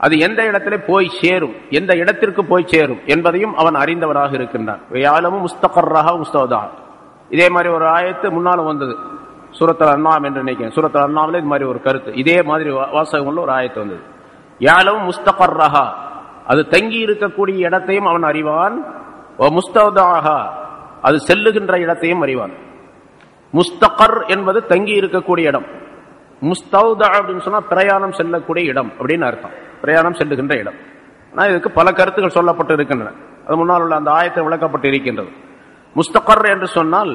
S1: அது எந்த இடத்துல போய் சேரும், எந்த இடத்திற்கு போய் சேரும் என்பதையும் அவன் அறிந்தவராக இருக்கின்றான். வயஅலமு முஸ்தகர்ரஹா வ முஸ்தௌதஅஹா. இதே மாதிரி ஒரு ஆயத்து முன்னாலும் வந்தது, சூரத்துல் அன்ஆம் என்று நினைக்கிறேன். சூரத்துல் அன்ஆம்ல இது மாதிரி ஒரு கருத்து, இதே மாதிரி வாசகம் உள்ள ஒரு ஆயத்து வந்தது. யாலும் முஸ்தகர்ரஹா, அது தங்கி இருக்கக்கூடிய இடத்தையும் அவன் அறிவான். முஸ்தௌதாஹா, அது செல்லுகின்ற இடத்தையும் அறிவான். முஸ்தகர் என்பது தங்கி இருக்கக்கூடிய இடம். முஸ்தௌதா அப்படின்னு சொன்னா பிரயாணம் செல்லக்கூடிய இடம் அப்படின்னு அர்த்தம், பிரயாணம் செல்லுகின்ற இடம். ஆனால் இதுக்கு பல கருத்துக்கள் சொல்லப்பட்டு இருக்கின்றன. அது முன்னால் உள்ள அந்த ஆயத்தை விளக்கப்பட்டு இருக்கின்றது. முஸ்தகர் என்று சொன்னால்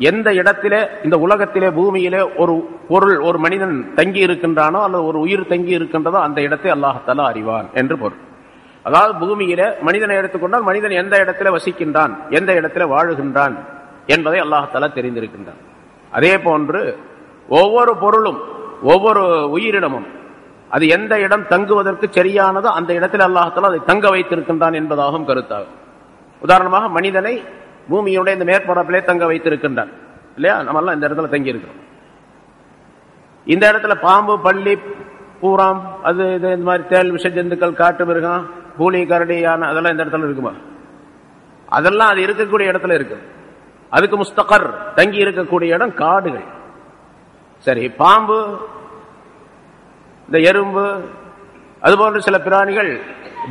S1: எந்த இடத்திலே, இந்த உலகத்திலே பூமியிலே ஒரு பொருள், ஒரு மனிதன் தங்கி இருக்கின்றானோ அல்லது ஒரு உயிர் தங்கி இருக்கின்றதோ அந்த இடத்தை அல்லாஹ் தஆலா அறிவான் என்று பொருள். அதாவது பூமியிலே மனிதனை எடுத்துக்கொண்டால் மனிதன் எந்த இடத்துல வசிக்கின்றான், எந்த இடத்துல வாழுகின்றான் என்பதை அல்லாஹ் தஆலா தெரிந்திருக்கின்றான். அதே போன்று ஒவ்வொரு பொருளும் ஒவ்வொரு உயிரினமும் அது எந்த இடம் தங்குவதற்கு சரியானதோ அந்த இடத்தில் அல்லாஹ் தஆலா அதை தங்க வைத்திருக்கின்றான் என்பதாகவும் கருத்தாகும். உதாரணமாக மனிதனை பூமியுடைய இந்த மேற்பரப்பிலே தங்க வைத்திருக்கின்றான் இல்லையா, நம்ம எல்லாம் இந்த இடத்துல தங்கி இருக்கிறோம். இந்த இடத்துல பாம்பு, பள்ளி, பூராம், அது இது இந்த மாதிரி தேல், விஷ ஜந்துக்கள், காட்டு மிருகம், பூலி, கரடி, யானை அதெல்லாம் இந்த இடத்துல இருக்குமா? அதெல்லாம் அது இருக்கக்கூடிய இடத்துல இருக்கு. அதுக்கு முஸ்தகர், தங்கி இருக்கக்கூடிய இடம் காடுகள். சரி, பாம்பு, இந்த எறும்பு, அதுபோன்ற சில பிராணிகள்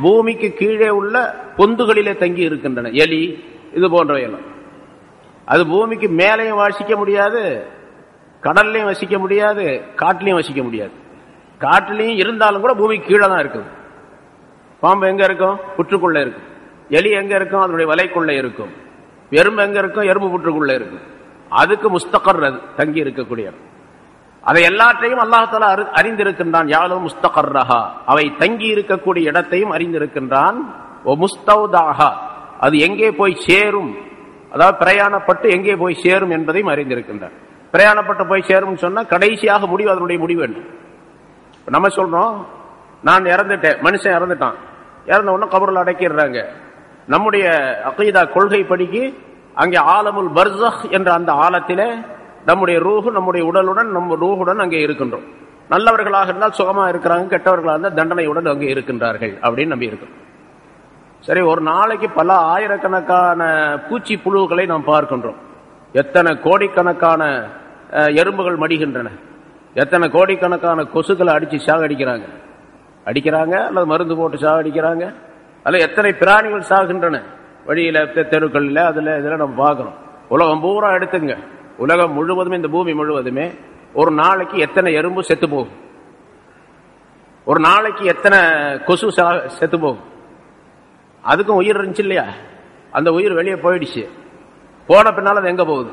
S1: பூமிக்கு கீழே உள்ள பொந்துகளிலே தங்கி இருக்கின்றன. எலி, இது போன்றவையெல்லாம். அது பூமிக்கு மேலையும் வசிக்க முடியாது, கடல்லையும் வசிக்க முடியாது, காட்டிலையும் வசிக்க முடியாது. காட்டிலையும் இருந்தாலும் கூட பூமிக்கு கீழே தான் இருக்குது. பாம்பு எங்க இருக்கும்? புற்றுக்குள்ள இருக்கும். எலி எங்க இருக்கும்? அதனுடைய வலைக்குள்ள இருக்கும். எறும்பு எங்க இருக்கும்? எறும்பு புற்றுக்குள்ள இருக்கும். அதுக்கு முஸ்தகர், அது தங்கி இருக்கக்கூடிய. அதை எல்லாற்றையும் அல்லாஹ் தஆலா அறிந்திருக்கின்றான். யாலும் முஸ்தகர்ரஹா, அவை தங்கி இருக்கக்கூடிய இடத்தையும் அறிந்திருக்கின்றான். ஓ முஸ்தௌதாஹா, அது எங்கே போய் சேரும், அதாவது பிரயாணப்பட்டு எங்கே போய் சேரும் என்பதையும் அறிந்திருக்கின்றான். பிரயாணப்பட்டு போய் சேரும் சொன்னா கடைசியாக முடிவு, அதனுடைய முடிவு என்ன? நம்ம சொல்றோம், நான் இறந்துட்டேன், மனுஷன் இறந்துட்டான், இறந்த உடனே கபரில் அடக்கிடுறாங்க. நம்முடைய அகீதா கொள்கை படிக்கு அங்கே ஆலமுல் பர்ஸஹ் என்ற அந்த ஆலத்திலே நம்முடைய ரூஹு, நம்முடைய உடலுடன், நம்ம ரூஹுடன் அங்கே இருக்கின்றோம். நல்லவர்களாக இருந்தால் சுகமா இருக்கிறாங்க, கெட்டவர்களாக இருந்தால் தண்டனையுடன் அங்கே இருக்கின்றார்கள் அப்படின்னு நம்பி இருக்கிறோம். சரி, ஒரு நாளைக்கு பல ஆயிரக்கணக்கான பூச்சி புழுக்களை நாம் பார்க்கின்றோம். எத்தனை கோடிக்கணக்கான எறும்புகள் மடிகின்றன, எத்தனை கோடிக்கணக்கான கொசுக்களை அடிச்சு சாகடிக்கிறாங்க, அல்லது மருந்து போட்டு சாகடிக்கிறாங்க. அதில் எத்தனை பிராணிகள் சாகின்றன வழியில, தெருக்களில், அதுல இதெல்லாம் நம்ம பார்க்கிறோம். உலகம் பூரா எடுத்துங்க, உலகம் முழுவதுமே, இந்த பூமி முழுவதுமே ஒரு நாளைக்கு எத்தனை எறும்பு செத்து போகும், ஒரு நாளைக்கு எத்தனை கொசு செத்து போகும். அதுக்கும் உயிர் இருந்துச்சு இல்லையா? அந்த உயிர் வெளியே போயிடுச்சு. போன பின்னால அது எங்க போகுது?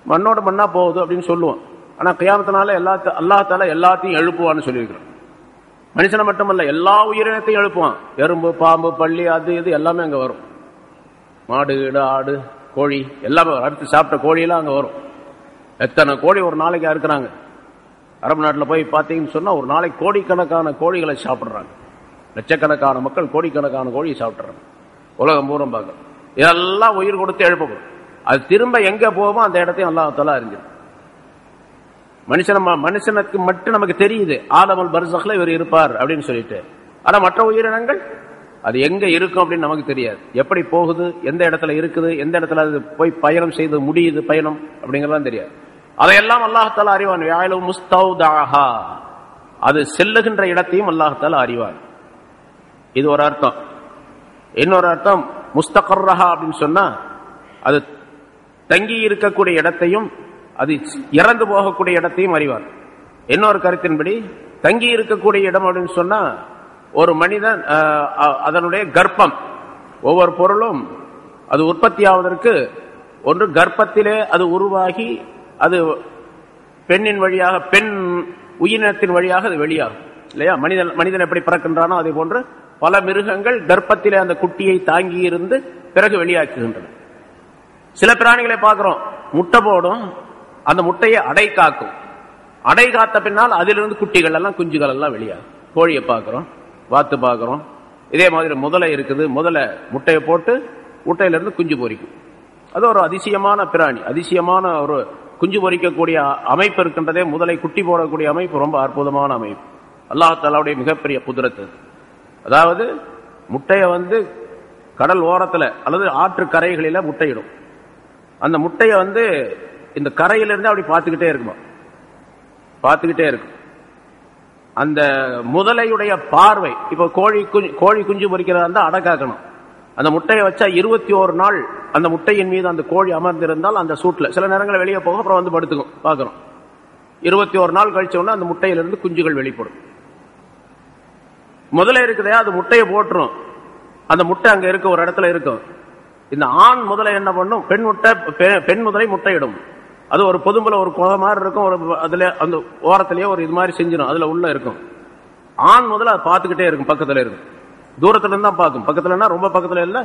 S1: மண்ணோட மண்ணா போகுது அப்படின்னு சொல்லுவோம். ஆனா கியாமத்தினால அல்லாஹ் தஆலா எல்லாத்தையும் எழுப்புவான்னு சொல்லியிருக்கிறோம். மனுஷனை மட்டுமல்ல, எல்லா உயிரினத்தையும் எழுப்புவான். எறும்பு, பாம்பு, பள்ளி, அது இது எல்லாமே அங்க வரும். மாடு, ஆடு, கோழி எல்லாமே அடுத்து சாப்பிட்ட கோழியெல்லாம் அங்க வரும். எத்தனை கோழி ஒரு நாளைக்கு இருக்கிறாங்க. அரபு நாட்டில் போய் பார்த்தீங்கன்னு சொன்னா ஒரு நாளைக்கு கோடிக்கணக்கான கோழிகளை சாப்பிடுறாங்க. லட்சக்கணக்கான மக்கள் கோடிக்கணக்கான கோழியை சாப்பிட்றாங்க. உலகம் பூரம் பார்க்க இதெல்லாம் உயிர் கொடுத்து எழுப்பப்படும். அது திரும்ப எங்க போகுமோ அந்த இடத்தையும் அல்லாஹ் தஆலா அறிஞ்சிடும். மனுஷனுக்கு மட்டும் நமக்கு தெரியுது ஆலமுல் பர்ஸஹ்ல இவர் இருப்பார் அப்படின்னு சொல்லிட்டு. ஆனா மற்ற உயிரினங்கள் அது எங்க இருக்கும் அப்படின்னு நமக்கு தெரியாது. எப்படி போகுது, எந்த இடத்துல இருக்குது, எந்த இடத்துல அது போய் பயணம் செய்து முடியுது, பயணம் அப்படிங்கறதெல்லாம் தெரியாது. அதையெல்லாம் அல்லாஹ் தஆலா அறிவான். யாலும் முஸ்தௌதாஹா, அது செல்லுகின்ற இடத்தையும் அல்லாஹ் தஆலா அறிவான். இது ஒரு அர்த்தம். இன்னொரு அர்த்தம் முஸ்தகர்ரஹா அப்படின்னு சொன்னா அது தங்கி இருக்கக்கூடிய இடத்தையும் அது இறந்து போகக்கூடிய இடத்தையும் அறிவார். இன்னொரு கருத்தின்படி தங்கி இருக்கக்கூடிய இடம் அப்படின்னு சொன்னா ஒரு மனிதன் அதனுடைய கர்ப்பம், ஒவ்வொரு பொருளும் அது உற்பத்தி ஆவதற்கு ஒன்று கர்ப்பத்திலே அது உருவாகி அது பெண்ணின் வழியாக, பெண் உயிரினத்தின் வழியாக அது வெளியாகும் இல்லையா? மனிதன் எப்படி பிறக்கின்றானோ அதே போன்று பல மிருகங்கள் கர்ப்பத்திலே அந்த குட்டியை தாங்கி இருந்து பிறகு வெளியாக்குகின்றன. சில பிராணிகளை பார்க்கிறோம், முட்டை போடும், அந்த முட்டையை அடை காக்கும். அடை காத்த பின்னால் அதிலிருந்து குட்டிகள் எல்லாம், குஞ்சுகள் எல்லாம் வெளியாகும். கோழியை பார்க்கிறோம், வாத்து பார்க்கிறோம். இதே மாதிரி முதலை இருக்குது, முதலை முட்டையை போட்டு முட்டையிலிருந்து குஞ்சு பொரிக்கும். அது ஒரு அதிசயமான பிராணி, அதிசயமான ஒரு குஞ்சு பொரிக்கக்கூடிய அமைப்பு இருக்கின்றதே. முதலை குட்டி போடக்கூடிய அமைப்பு ரொம்ப அற்புதமான அமைப்பு. அல்லாஹ் தஆலாவுடைய மிகப்பெரிய குதிரத்து. அதாவது முட்டையை கடல் ஓரத்துல அல்லது ஆற்று கரைகளில முட்டையிடும். அந்த முட்டையை இந்த கரையிலிருந்து அப்படி பார்த்துக்கிட்டே இருக்குமா, பார்த்துக்கிட்டே இருக்கும். அந்த முதலையுடைய பார்வை, இப்ப கோழி குஞ்சு பொறிக்கிறதா இருந்தா அடக்காக்கணும். அந்த முட்டையை வச்சா 21 நாள் அந்த முட்டையின் மீது அந்த கோழி அமர்ந்திருந்தால் அந்த சூட்ல சில நேரங்களில் வெளியே போகும், அப்புறம் வந்து படுத்துக்கும். பார்க்கணும் 21 நாள் கழிச்ச உடனே அந்த முட்டையிலிருந்து குஞ்சுகள் வெளிப்படும். முதலை இருக்குதே அது முட்டையை போட்டுரும். அந்த முட்டை அங்க இருக்க ஒரு இடத்துல இருக்கும். இந்த ஆண் முதலை என்ன பண்ணும், பெண் முதலை முட்டையிடும். அது ஒரு பொதும்புல ஒரு குகை மாதிரி இருக்கும், ஒரு அதுல அந்த ஓரத்திலேயே ஒரு இது மாதிரி செஞ்சிடும், அதுல உள்ள இருக்கும். ஆண் முதல்ல அதை பார்த்துக்கிட்டே இருக்கும், பக்கத்துல இருக்கும். தூரத்துல இருந்து தான் பார்க்கும், பக்கத்துலன்னா ரொம்ப பக்கத்துல இல்ல,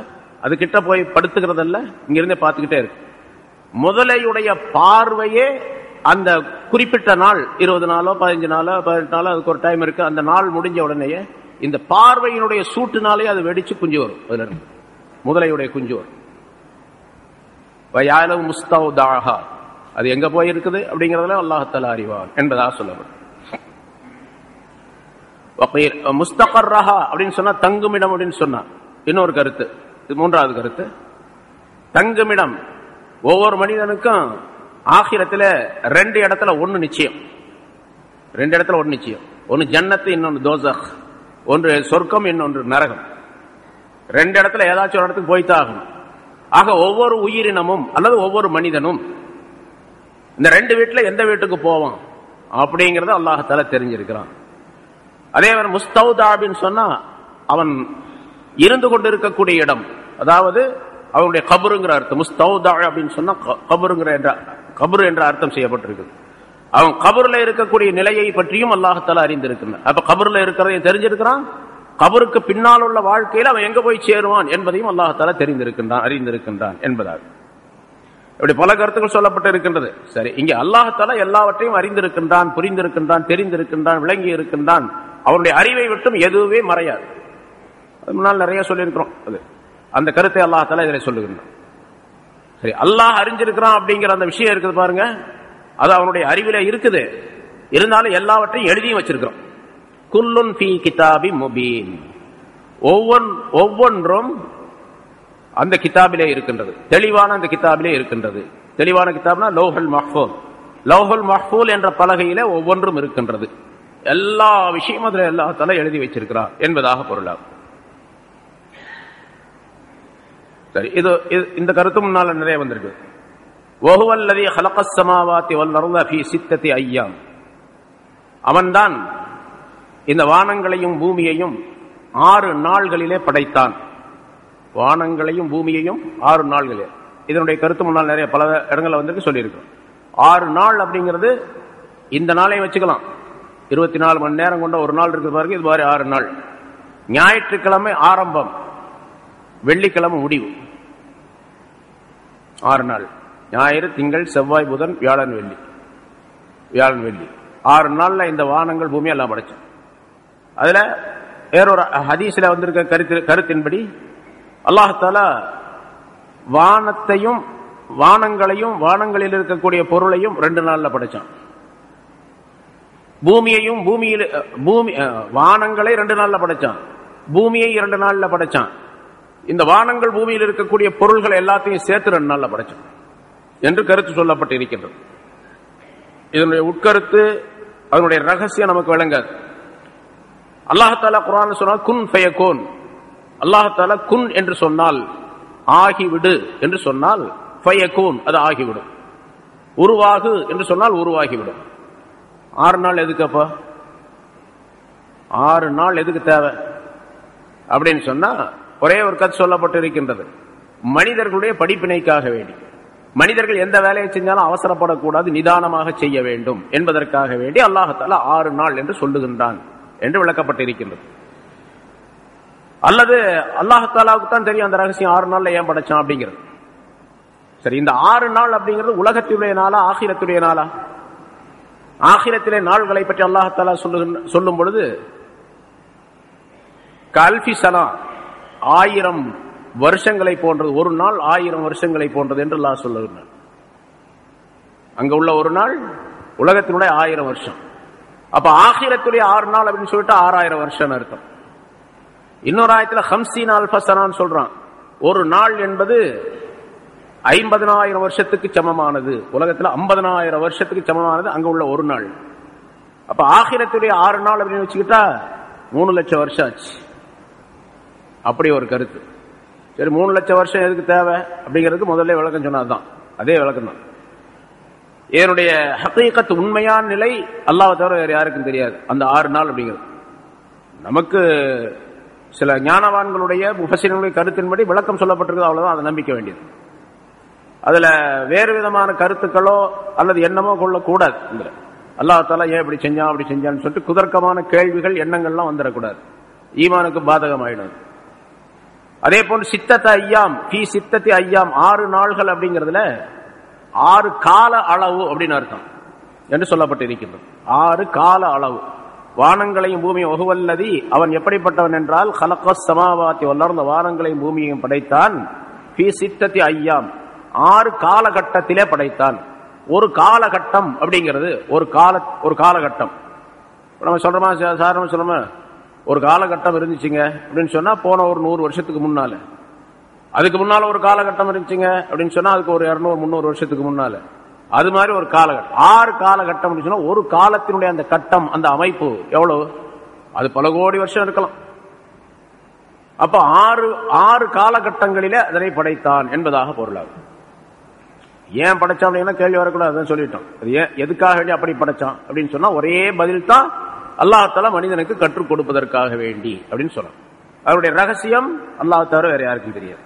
S1: அது கிட்ட போய் படுத்துக்கிறது இல்ல, இங்க இருந்தே பார்த்துக்கிட்டே இருக்கு. முதலையுடைய பார்வையே அந்த குறிப்பிட்ட நாள் 20 நாளோ 15 நாளோ 18 நாளோ அதுக்கு ஒரு டைம் இருக்கு. அந்த நாள் முடிஞ்ச உடனேயே இந்த பார்வையினுடைய சூட்டுனாலே அது வெடிச்சு குஞ்சு வரும். அதுல இருந்து முதலையுடைய குஞ்சு வரும். முஸ்தௌதாஹா, அது எங்க போய் இருக்குது அப்படிங்கறதுல அல்லாஹ் தஆலா அறிவார் என்பதாக சொல்லப்படும். முஸ்தகர்ரஹா அப்படின்னு சொன்னா தங்குமிடம் அப்படின்னு சொன்னா இன்னொரு கருத்து. இது மூன்றாவது கருத்து. தங்குமிடம் ஒவ்வொரு மனிதனுக்கும் ஆகிரத்துல 2 இடத்துல ஒன்னு நிச்சயம். 2 இடத்துல ஒன்னு நிச்சயம். ஒன்னு ஜன்னத்து, இன்னொன்னு தோசக். ஒன்று சொர்க்கம், இன்னொன்று நரகம். 2 இடத்துல ஏதாச்சும் ஒரு இடத்துக்கு போய்த்தான் ஆகணும். ஆக ஒவ்வொரு உயிரினமும் அல்லது ஒவ்வொரு மனிதனும் இந்த 2 வீட்டுல எந்த வீட்டுக்கு போவான் அப்படிங்கறத அல்லாஹ் தஆலா தெரிஞ்சிருக்கிறான். அதே மாதிரி முஸ்தௌதாபின்னு சொன்னா அவன் இருந்து கொண்டிருக்கக்கூடிய இடம், அதாவது அவனுடைய கபருங்கிற அர்த்தம். முஸ்தௌதா அப்படின்னு சொன்னா கபரு என்ற அர்த்தம் செய்யப்பட்டிருக்கு. அவன் கபருல இருக்கக்கூடிய நிலையை பற்றியும் அல்லாஹ் தஆலா அறிந்திருக்கிறான். அப்ப கபருல இருக்கிறதையும் தெரிஞ்சிருக்கிறான், கபருக்கு பின்னால் உள்ள வாழ்க்கையில் அவன் எங்க போய் சேருவான் என்பதையும் அல்லாஹ் தஆலா தெரிந்திருக்கின்றான், அறிந்திருக்கின்றான் என்பதாக இப்படி பல கருத்துக்கள் சொல்லப்பட்டு இருக்கின்றது. சரி, இங்க அல்லாஹ் தஆலா எல்லாவற்றையும் அறிந்திருக்கின்றான், புரிந்திருக்கின்றான், தெரிந்திருக்கின்றான், விளங்கி இருக்கின்றான். அவருடைய அறிவை விட்டும் எதுவே மறையாது. அது முன்னால் நிறைய சொல்லியிருக்கிறோம். அது அந்த கருத்தை அல்லாஹ் தஆலா இதில் சொல்லுகின்றான். சரி, அல்லாஹ் அறிஞ்சிருக்கிறான் அப்படிங்கிற அந்த விஷயம் இருக்குது பாருங்க, அது அவனுடைய அறிவில இருக்குது. இருந்தாலும் எல்லாவற்றையும் எழுதியும் வச்சிருக்கிறோம். குல்லுன் ஃபீ கிதாபி முபீன், ஒவ்வொன்றும் அந்த கிதாபிலே இருக்கின்றது, தெளிவான அந்த கிதாபிலே இருக்கின்றது. தெளிவான கிதாப்னா லௌஹுல் மஹ்ஃபூஸ். லௌஹுல் மஹ்ஃபூஸ் என்ற பலகையிலே ஒவ்வொன்றும் இருக்கின்றது. எல்லா விஷயமும் அதுல அல்லாஹ் தஆலா எழுதி வச்சிருக்கிறார் என்பதாக பொருளாகும். சரி, இது இந்த கருத்து முன்னால நிறைய வந்திருக்கு. வஹுவல் லதீ ஹலகஸ் ஸமாவாதி வல் அர்த ஃபீ 6 அய்யாம், அவன்தான் இந்த வானங்களையும் பூமியையும் 6 நாள்களிலே படைத்தான். வானங்களையும் பூமியையும் 6 நாள்களே. இதனுடைய கருத்து முன்னால் நிறைய பல இடங்கள்ல வந்து சொல்லியிருக்கோம். 6 நாள் அப்படிங்கிறது இந்த நாளையும் வச்சுக்கலாம். 24 மணி நேரம் கொண்ட ஒரு நாள் இருக்கு பாருங்க, இது மாதிரி 6 நாள். ஞாயிற்றுக்கிழமை ஆரம்பம், வெள்ளிக்கிழமை முடிவு. 6 நாள். ஞாயிறு, திங்கள், செவ்வாய், புதன், வியாழன், வெள்ளி. 6 நாள்ல இந்த வானங்கள் பூமி எல்லாம் படைச்சோம். அதுல வேறொரு ஹதீஸ்ல வந்திருக்க கருத்தின்படி அல்லாஹ் தஆலா வானத்தையும் வானங்களையும் வானங்களில் இருக்கக்கூடிய பொருளையும் 2 நாள்ல படைச்சான். பூமியையும் வானங்களை 2 நாள்ல படைச்சான், பூமியை 2 நாள்ல படைச்சான். இந்த வானங்கள் பூமியில் இருக்கக்கூடிய பொருள்கள் எல்லாத்தையும் சேர்த்து 2 நாள்ல படைச்சான் என்று கருத்து சொல்லப்பட்டு இருக்கின்றது. இதனுடைய உட்கருத்து, அதனுடைய ரகசியம் நமக்கு விளங்காது. அல்லாஹ் தஆலா குர்ஆன்ல சொன்னால் குன் ஃபயகூன். அல்லாஹ் தஆலா குன் என்று சொன்னால் ஆகிவிடு என்று சொன்னால் ஃபயகூன், அது ஆகிவிடும். உருவாகு என்று சொன்னால் உருவாகிவிடும். 6 நாள் எதுக்கப்பா? 6 நாள் எதுக்கு தேவை அப்படின்னு சொன்னா ஒரே ஒரு கருத்து சொல்லப்பட்டு இருக்கின்றது. மனிதர்களுடைய படிப்பினைக்காக வேண்டி, மனிதர்கள் எந்த வேலையை செஞ்சாலும் அவசரப்படக்கூடாது, நிதானமாக செய்ய வேண்டும் என்பதற்காக வேண்டி அல்லாஹ் தஆலா 6 நாள் என்று சொல்லுகின்றான் என்று விளக்கப்பட்டிருக்கின்றது. அல்லது அல்லாஹ் தஆலாவுக்கு தான் தெரியும் அந்த ரகசியம் 6 நாள்ல ஏன் படைச்சான் அப்படிங்கிறது. சரி, இந்த 6 நாள் அப்படிங்கிறது உலகத்துடைய நாளா ஆகிரத்துடைய நாளா? ஆகிரத்திலே நாள்களை பற்றி அல்லாஹ் தஆலா சொல்லும் பொழுது கல்ஃபி சனா, 1000 வருஷங்களை போன்றது. ஒரு நாள் 1000 வருஷங்களை போன்றது என்று அல்லாஹ் சொல்லுகிறார். அங்க உள்ள ஒரு நாள் உலகத்தினுடைய 1000 வருஷம். அப்ப ஆகிரத்துடைய 6 நாள் அப்படின்னு சொல்லிட்டு 6000 வருஷம் அர்த்தம். இன்னொரு ஆயத்துல 50 அல்ஃப சனான்னு சொல்றான். ஒரு நாள் என்பது 50,000 வருஷத்துக்கு சமமானது. உலகத்துல 50,000 வருஷத்துக்கு சமமானது அங்க உள்ள ஒரு நாள். அப்ப ஆகிரத்துடைய 6 நாள் அப்படின்னு வச்சுக்கிட்டா 3 லட்சம் வருஷம் ஆச்சு. அப்படி ஒரு கருத்து. சரி, 3 லட்சம் வருஷம் எதுக்கு தேவை அப்படிங்கிறதுக்கு முதல்ல விளக்கம் சொன்னதுதான். அதே விளக்கம் தான். என்னுடைய ஹகீகத் உண்மையான நிலை அல்லாஹ் தவிர வேற யாருக்கும் தெரியாது. அந்த 6 நாள் அப்படிங்கிறது நமக்கு சில ஞானவான்களுடைய முஃபஸ்ஸிரின்களுடைய கருத்தின்படி விளக்கம் சொல்லப்பட்டிருக்கு. அவ்வளவுதான், அதை நம்பிக்க வேண்டியது. அதுல வேறு விதமான கருத்துக்களோ அல்லது எண்ணமோ கொள்ளக்கூடாது. அல்லாஹ் தஆலா ஏன் இப்படி செஞ்சான் அப்படி செஞ்சான்னு சொல்லிட்டு குதர்க்கமான கேள்விகள் எண்ணங்கள்லாம் வந்துடக்கூடாது. ஈமானுக்கு பாதகமாயிடும். அதே போன்று சித்தத்தை ஐயாம் ஃபீ சித்தத்தி ஐயாம் 6 நாள்கள் அப்படிங்கிறதுல 6 கால அளவு அப்படின்னு அர்த்தம் என்று சொல்லப்பட்டிருக்கின்றது. 6 கால அளவு. வானங்களையும் பூமியும் ஒஹுவல்லதி, அவன் எப்படிப்பட்டவன் என்றால் ஹலக்கஸ் ஸமாவாத்தி வல் அர்த, வானங்களையும் பூமியையும் படைத்தான். ஃபீ சித்தத்தி ஐயாம் 6 காலகட்டத்திலே படைத்தான். ஒரு காலகட்டம் அப்படிங்கிறது ஒரு காலகட்டம். நம்ம சொல்றோமா, சாதாரண சொல்றோமா, ஒரு காலகட்டம் இருந்துச்சுங்க அப்படின்னு சொன்னா போன ஒரு 100 வருஷத்துக்கு முன்னால, அதுக்கு முன்னால ஒரு காலகட்டம் இருந்துச்சுங்க அப்படின்னு சொன்னா அதுக்கு ஒரு 200-300 வருஷத்துக்கு முன்னால, அது மாதிரி ஒரு காலகட்டம். 6 காலகட்டம் அப்படின்னு சொன்னா ஒரு காலத்தினுடைய அந்த கட்டம், அந்த அமைப்பு எவ்வளவு, அது பல கோடி வருஷம் இருக்கலாம். அப்ப 6 காலகட்டங்களிலே அதனை படைத்தான் என்பதாக பொருளாகும். ஏன் படைச்சான் அப்படின்னா கேள்வி வரக்கூடாது, அதான் சொல்லிட்டோம். அது ஏன் எதுக்காக வேண்டி அப்படி படைச்சான் அப்படின்னு சொன்னா ஒரே பதில் தான், அல்லாஹ் தஆலா மனிதனுக்கு கற்றுக் கொடுப்பதற்காக வேண்டி அப்படின்னு சொல்றான். அவருடைய ரகசியம் அல்லாஹ் தவிர வேற யாருக்கும் தெரியாது.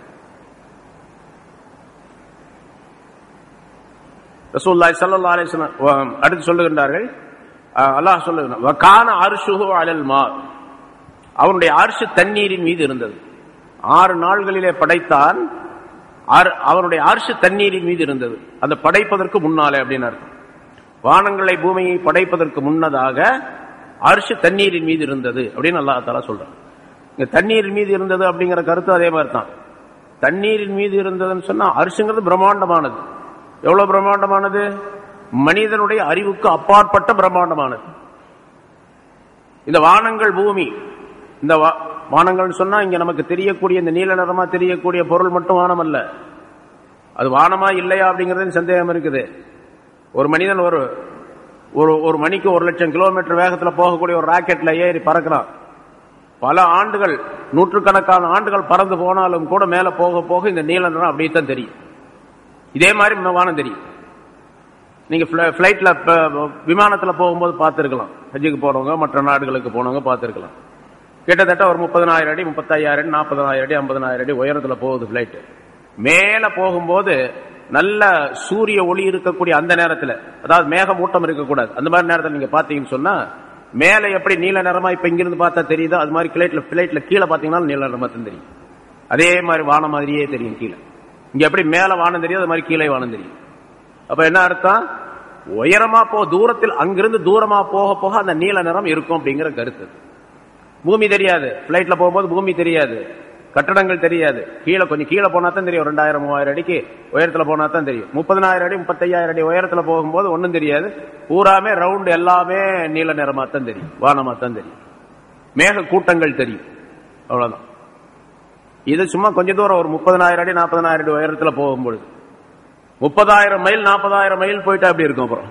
S1: ரசூலுல்லாஹி ஸல்லல்லாஹு அலைஹி வஸல்லம் அடுத்து சொல்லுகின்றார்கள், அல்லாஹ் சொல்லுகிறான், வகான அர்ஷுஹு அலல் மா, அவனுடைய அர்ஷ் தண்ணீரின் மீது இருந்தது. 6 நாள்களிலே படைத்தான், அவனுடைய அர்ஷ் தண்ணீரின் மீது இருந்தது. அந்த படைப்பதற்கு முன்னாலே அப்படின்னு அர்த்தம். வானங்களை பூமியை படைப்பதற்கு முன்னதாக அர்ஷ் தண்ணீரின் மீது இருந்தது அப்படின்னு அல்லாஹ் தஆலா சொல்றான். இங்க தண்ணீரின் மீது இருந்தது அப்படிங்கிற கருத்து அதே மாதிரி தான். தண்ணீரின் மீது இருந்ததுன்னு சொன்னா அர்ஷுங்கிறது பிரம்மாண்டமானது. எவ்வளவு பிரம்மாண்டமானது? மனிதனுடைய அறிவுக்கு அப்பாற்பட்ட பிரம்மாண்டமானது. இந்த வானங்கள் பூமி, இந்த வானங்கள் சொன்னா இங்க நமக்கு தெரியக்கூடிய இந்த நீல நிறமா தெரியக்கூடிய பொருள் மட்டும் வானம் அல்ல. அது வானமா இல்லையா அப்படிங்கறது சந்தேகம் இருக்குது. ஒரு மனிதன் ஒரு மணிக்கு 1,00,000 கிலோமீட்டர் வேகத்துல போகக்கூடிய ஒரு ராக்கெட்ல ஏறி பறக்கிறான். பல ஆண்டுகள், நூற்றுக்கணக்கான ஆண்டுகள் பறந்து போனாலும் கூட மேல போக போக இந்த நீல நிறம் அப்படித்தான் தெரியும். இதே மாதிரி வானம் தெரியும். நீங்க பிளைட்ல விமானத்துல போகும்போது பார்த்திருக்கலாம். ஹஜ்ஜுக்கு போறவங்க, மற்ற நாடுகளுக்கு போனவங்க பார்த்திருக்கலாம். கிட்டத்தட்ட ஒரு 30,000 அடி, 35,000 அடி, 40,000 அடி, 50,000 அடி உயரத்துல போகுது பிளைட். மேல போகும்போது நல்ல சூரிய ஒளி இருக்கக்கூடிய அந்த நேரத்துல, அதாவது மேகமூட்டம் இருக்கக்கூடாது, அந்த மாதிரி நேரத்தில் நீங்க பாத்தீங்கன்னு சொன்னா மேல எப்படி நீல நிறமா இப்ப இங்கிருந்து பார்த்தா தெரியுதோ அது மாதிரி பிளைட்ல கீழே பாத்தீங்கன்னா நீல நிறமா தெரியும். அதே மாதிரி வானம் மாதிரியே தெரியும் கீழே. இங்க எப்படி மேல வானம் தெரியும் அது மாதிரி கீழே வானம் தெரியும். அப்ப என்ன அர்த்தம்? உயரமா தூரத்தில் அங்கிருந்து தூரமா போக போக அந்த நீல நிறம் இருக்கும் அப்படிங்கிற கருத்து. பூமி தெரியாது, பிளைட்ல போகும்போது பூமி தெரியாது, கட்டடங்கள் தெரியாது. கொஞ்சம் கீழே போனா தான் தெரியும். 2,000-3,000 அடிக்கு உயரத்துல போனா தான் தெரியும். 30,000 அடி 35,000 அடி உயரத்துல போகும்போது ஒன்னும் தெரியாது. பூராமே ரவுண்ட் எல்லாமே நீல நிறமா தான் தெரியும், வானமா தான் தெரியும். மேக கூட்டங்கள் தெரியும், அவ்வளவுதான். இது சும்மா கொஞ்ச தூரம் ஒரு 30,000 அடி 40,000 அடி உயரத்துல போகும்போது 30,000 மைல் 40,000 மைல் போயிட்டா அப்படி இருக்கும். அப்புறம்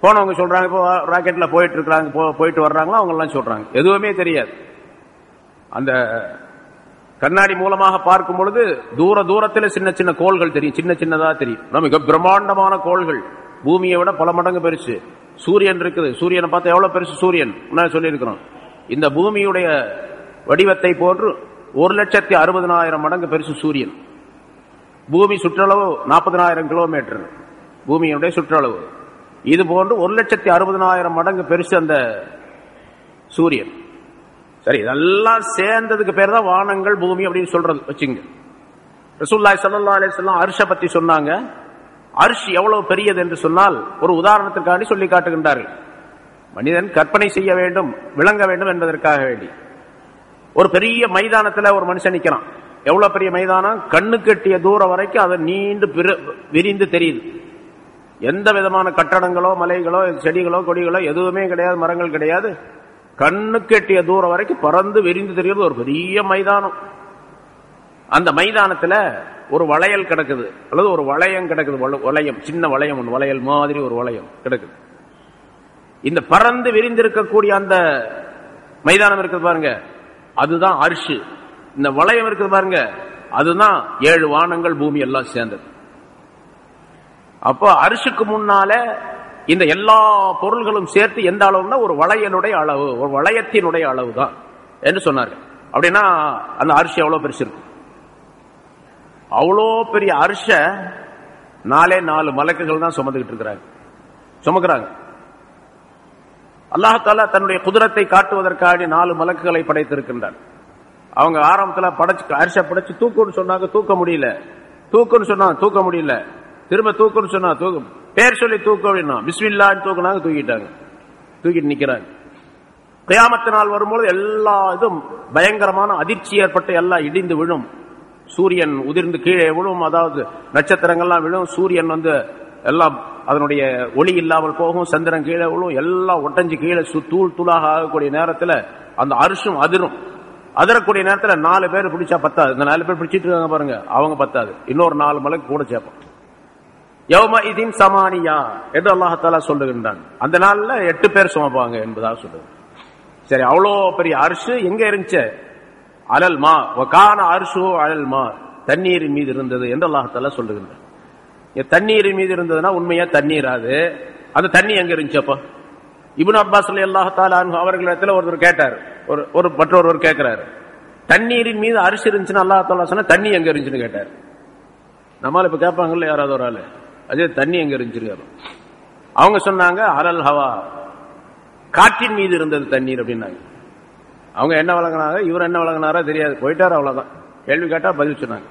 S1: போனவங்க சொல்றாங்க, இப்போ ராக்கெட்ல போயிட்டு இருக்காங்க, போயிட்டு வர்றாங்களா, அவங்க எல்லாம் சொல்றாங்க எதுவுமே தெரியாது. அந்த கண்ணாடி மூலமாக பார்க்கும் பொழுது தூரத்தில் சின்ன சின்ன கோள்கள் தெரியும், சின்ன சின்னதா தெரியும். மிக பிரம்மாண்டமான கோள்கள், பூமியை விட பல மடங்கு பெருசு. சூரியன் இருக்குது, சூரியனை பார்த்தா எவ்வளவு பெருசு சூரியன் சொல்லி இருக்கிறோம். இந்த பூமியுடைய வடிவத்தை போன்று 1,60,000 மடங்கு பெருசு சூரியன். பூமி சுற்றளவு 40,000 கிலோமீட்டர் பூமியுடைய சுற்றளவு. இது போன்று 1,60,000 மடங்கு பெருசு அந்த சூரியன். சரி, இதெல்லாம் சேர்ந்ததுக்கு பேர் தான் வானங்கள் பூமி அப்படின்னு சொல்றது வச்சுங்க. ரசூலுல்லாஹி ஸல்லல்லாஹு அலைஹி வஸல்லம் அர்ஷ பத்தி சொன்னாங்க. அர்ஷ் எவ்வளவு பெரியது என்று சொன்னால் ஒரு உதாரணத்திற்காக சொல்லி காட்டுகின்றார்கள். மனிதன் கற்பனை செய்ய வேண்டும், விளங்க வேண்டும் என்பதற்காக வேண்டி ஒரு பெரிய மைதானத்துல ஒரு மனுஷன் நிக்கிறான். எவ்வளவு பெரிய மைதானம், கண்ணுக்கு எட்டிய தூரம் வரைக்கும் அதை நீண்டு விரிந்து தெரியுது. எந்த விதமான கட்டடங்களோ மலைகளோ செடிகளோ கொடிகளோ எதுவுமே கிடையாது, மரங்கள் கிடையாது. கண்ணுக்கு எட்டிய தூரம் வரைக்கும் பறந்து விரிந்து தெரிகிறது ஒரு பெரிய மைதானம். அந்த மைதானத்துல ஒரு வளையல் கிடக்குது, அல்லது ஒரு வளையம் கிடக்குது. வளையம், சின்ன வளையம் ஒன்று, வளையல் மாதிரி ஒரு வளையம் கிடக்குது. இந்த பறந்து விரிந்திருக்கக்கூடிய அந்த மைதானம் இருக்குது பாருங்க, அதுதான் அர்ஷு. இந்த வளையம் இருக்குது பாருங்க, அதுதான் 7 வானங்கள், பூமி எல்லாம் சேர்ந்தது. அப்போ அர்ஷுக்கு முன்னால இந்த எல்லா பொருள்களும் சேர்த்து எந்த அளவுன்னா ஒரு வளையலுடைய அளவு, ஒரு வளையத்தினுடைய அளவு தான் என்று சொன்னார்கள். அப்படின்னா அந்த அரிசி எவ்வளவு பெருசு இருக்கு. அவ்வளோ பெரிய அரிச 4 மலக்குகள் தான் சுமக்குறாங்க. அல்லாஹ் தன்னுடைய குதிரத்தை காட்டுவதற்காக 4 மலக்குகளை படைத்திருக்கின்றார். அவங்க ஆரம்பத்தில் அரிச படைச்சு தூக்குன்னு சொன்னாங்க, தூக்க முடியல. தூக்குன்னு சொன்னா தூக்க முடியல. திரும்ப தூக்குன்னு சொன்னா தூக்கு, பேர் சொல்லி தூக்க அப்படின்னா பிஸ்மில்லான்னு தூக்குனாங்க, தூக்கிட்டு நிக்கிறாங்க. கியாமத்து நாள் வரும்போது எல்லா இதுவும் பயங்கரமான அதிர்ச்சி ஏற்பட்டு எல்லாம் இடிந்து விழும். சூரியன் உதிர்ந்து கீழே விழும், அதாவது நட்சத்திரங்கள்லாம் விழும். சூரியன் எல்லாம் அதனுடைய ஒளி இல்லாமல் போகும். சந்திரன் கீழே விழும், எல்லாம் ஒட்டஞ்சு கீழே தூள் தூளாக ஆகக்கூடிய நேரத்தில் அந்த அரிசும் அதிரக்கூடிய நேரத்தில் 4 பேர் பிடிச்சா பத்தாது. இந்த 4 பேர் பிடிச்சிட்டு இருக்காங்க பாருங்க, அவங்க பத்தாது, இன்னொரு 4 மலைக்கு கூட சேர்ப்போம். யௌம இதின் சமானியா என்று அல்லாஹ் சொல்லுகின்றான். அந்த நாள்ல 8 பேர் சுமப்பாங்க என்பதாக சொல்லுது. சரி, அவ்வளோ பெரிய அரிசு எங்க இருந்துச்சு? அலல் மா வகான அரிசு அலல் மா, தண்ணீரின் மீது இருந்தது என்று அல்லாஹ் சொல்லுகின்றான். தண்ணீரின் மீது இருந்ததுன்னா உண்மையா தண்ணீர். அது தண்ணி எங்க இருந்துச்சு? அப்ப இப்னு அப்பாஸ் ரலியல்லாஹு தஆலா அன்ஹு அவர்களிடத்துல ஒருத்தர் கேட்டார், மற்றொருவர் கேட்கிறாரு, தண்ணீரின் மீது அரிசி இருந்துச்சுன்னு அல்லாஹ் தஆலா சொன்னா தண்ணி எங்க இருந்துச்சுன்னு கேட்டார். நம்மால இப்ப கேட்பாங்கல்ல யாராவது ஒரு ஆளு, அதே தண்ணி எங்க இருந்துச்சு? அவங்க சொன்னாங்க அலல் ஹவா, காற்றின் மீது இருந்தது தண்ணீர் அப்படின்னாங்க. அவங்க என்ன வழங்கினாங்க, இவர் என்ன வழங்கினாரோ தெரியாது, போயிட்டாரு, அவ்வளவுதான். கேள்வி கேட்டா பதில் சொன்னாங்க,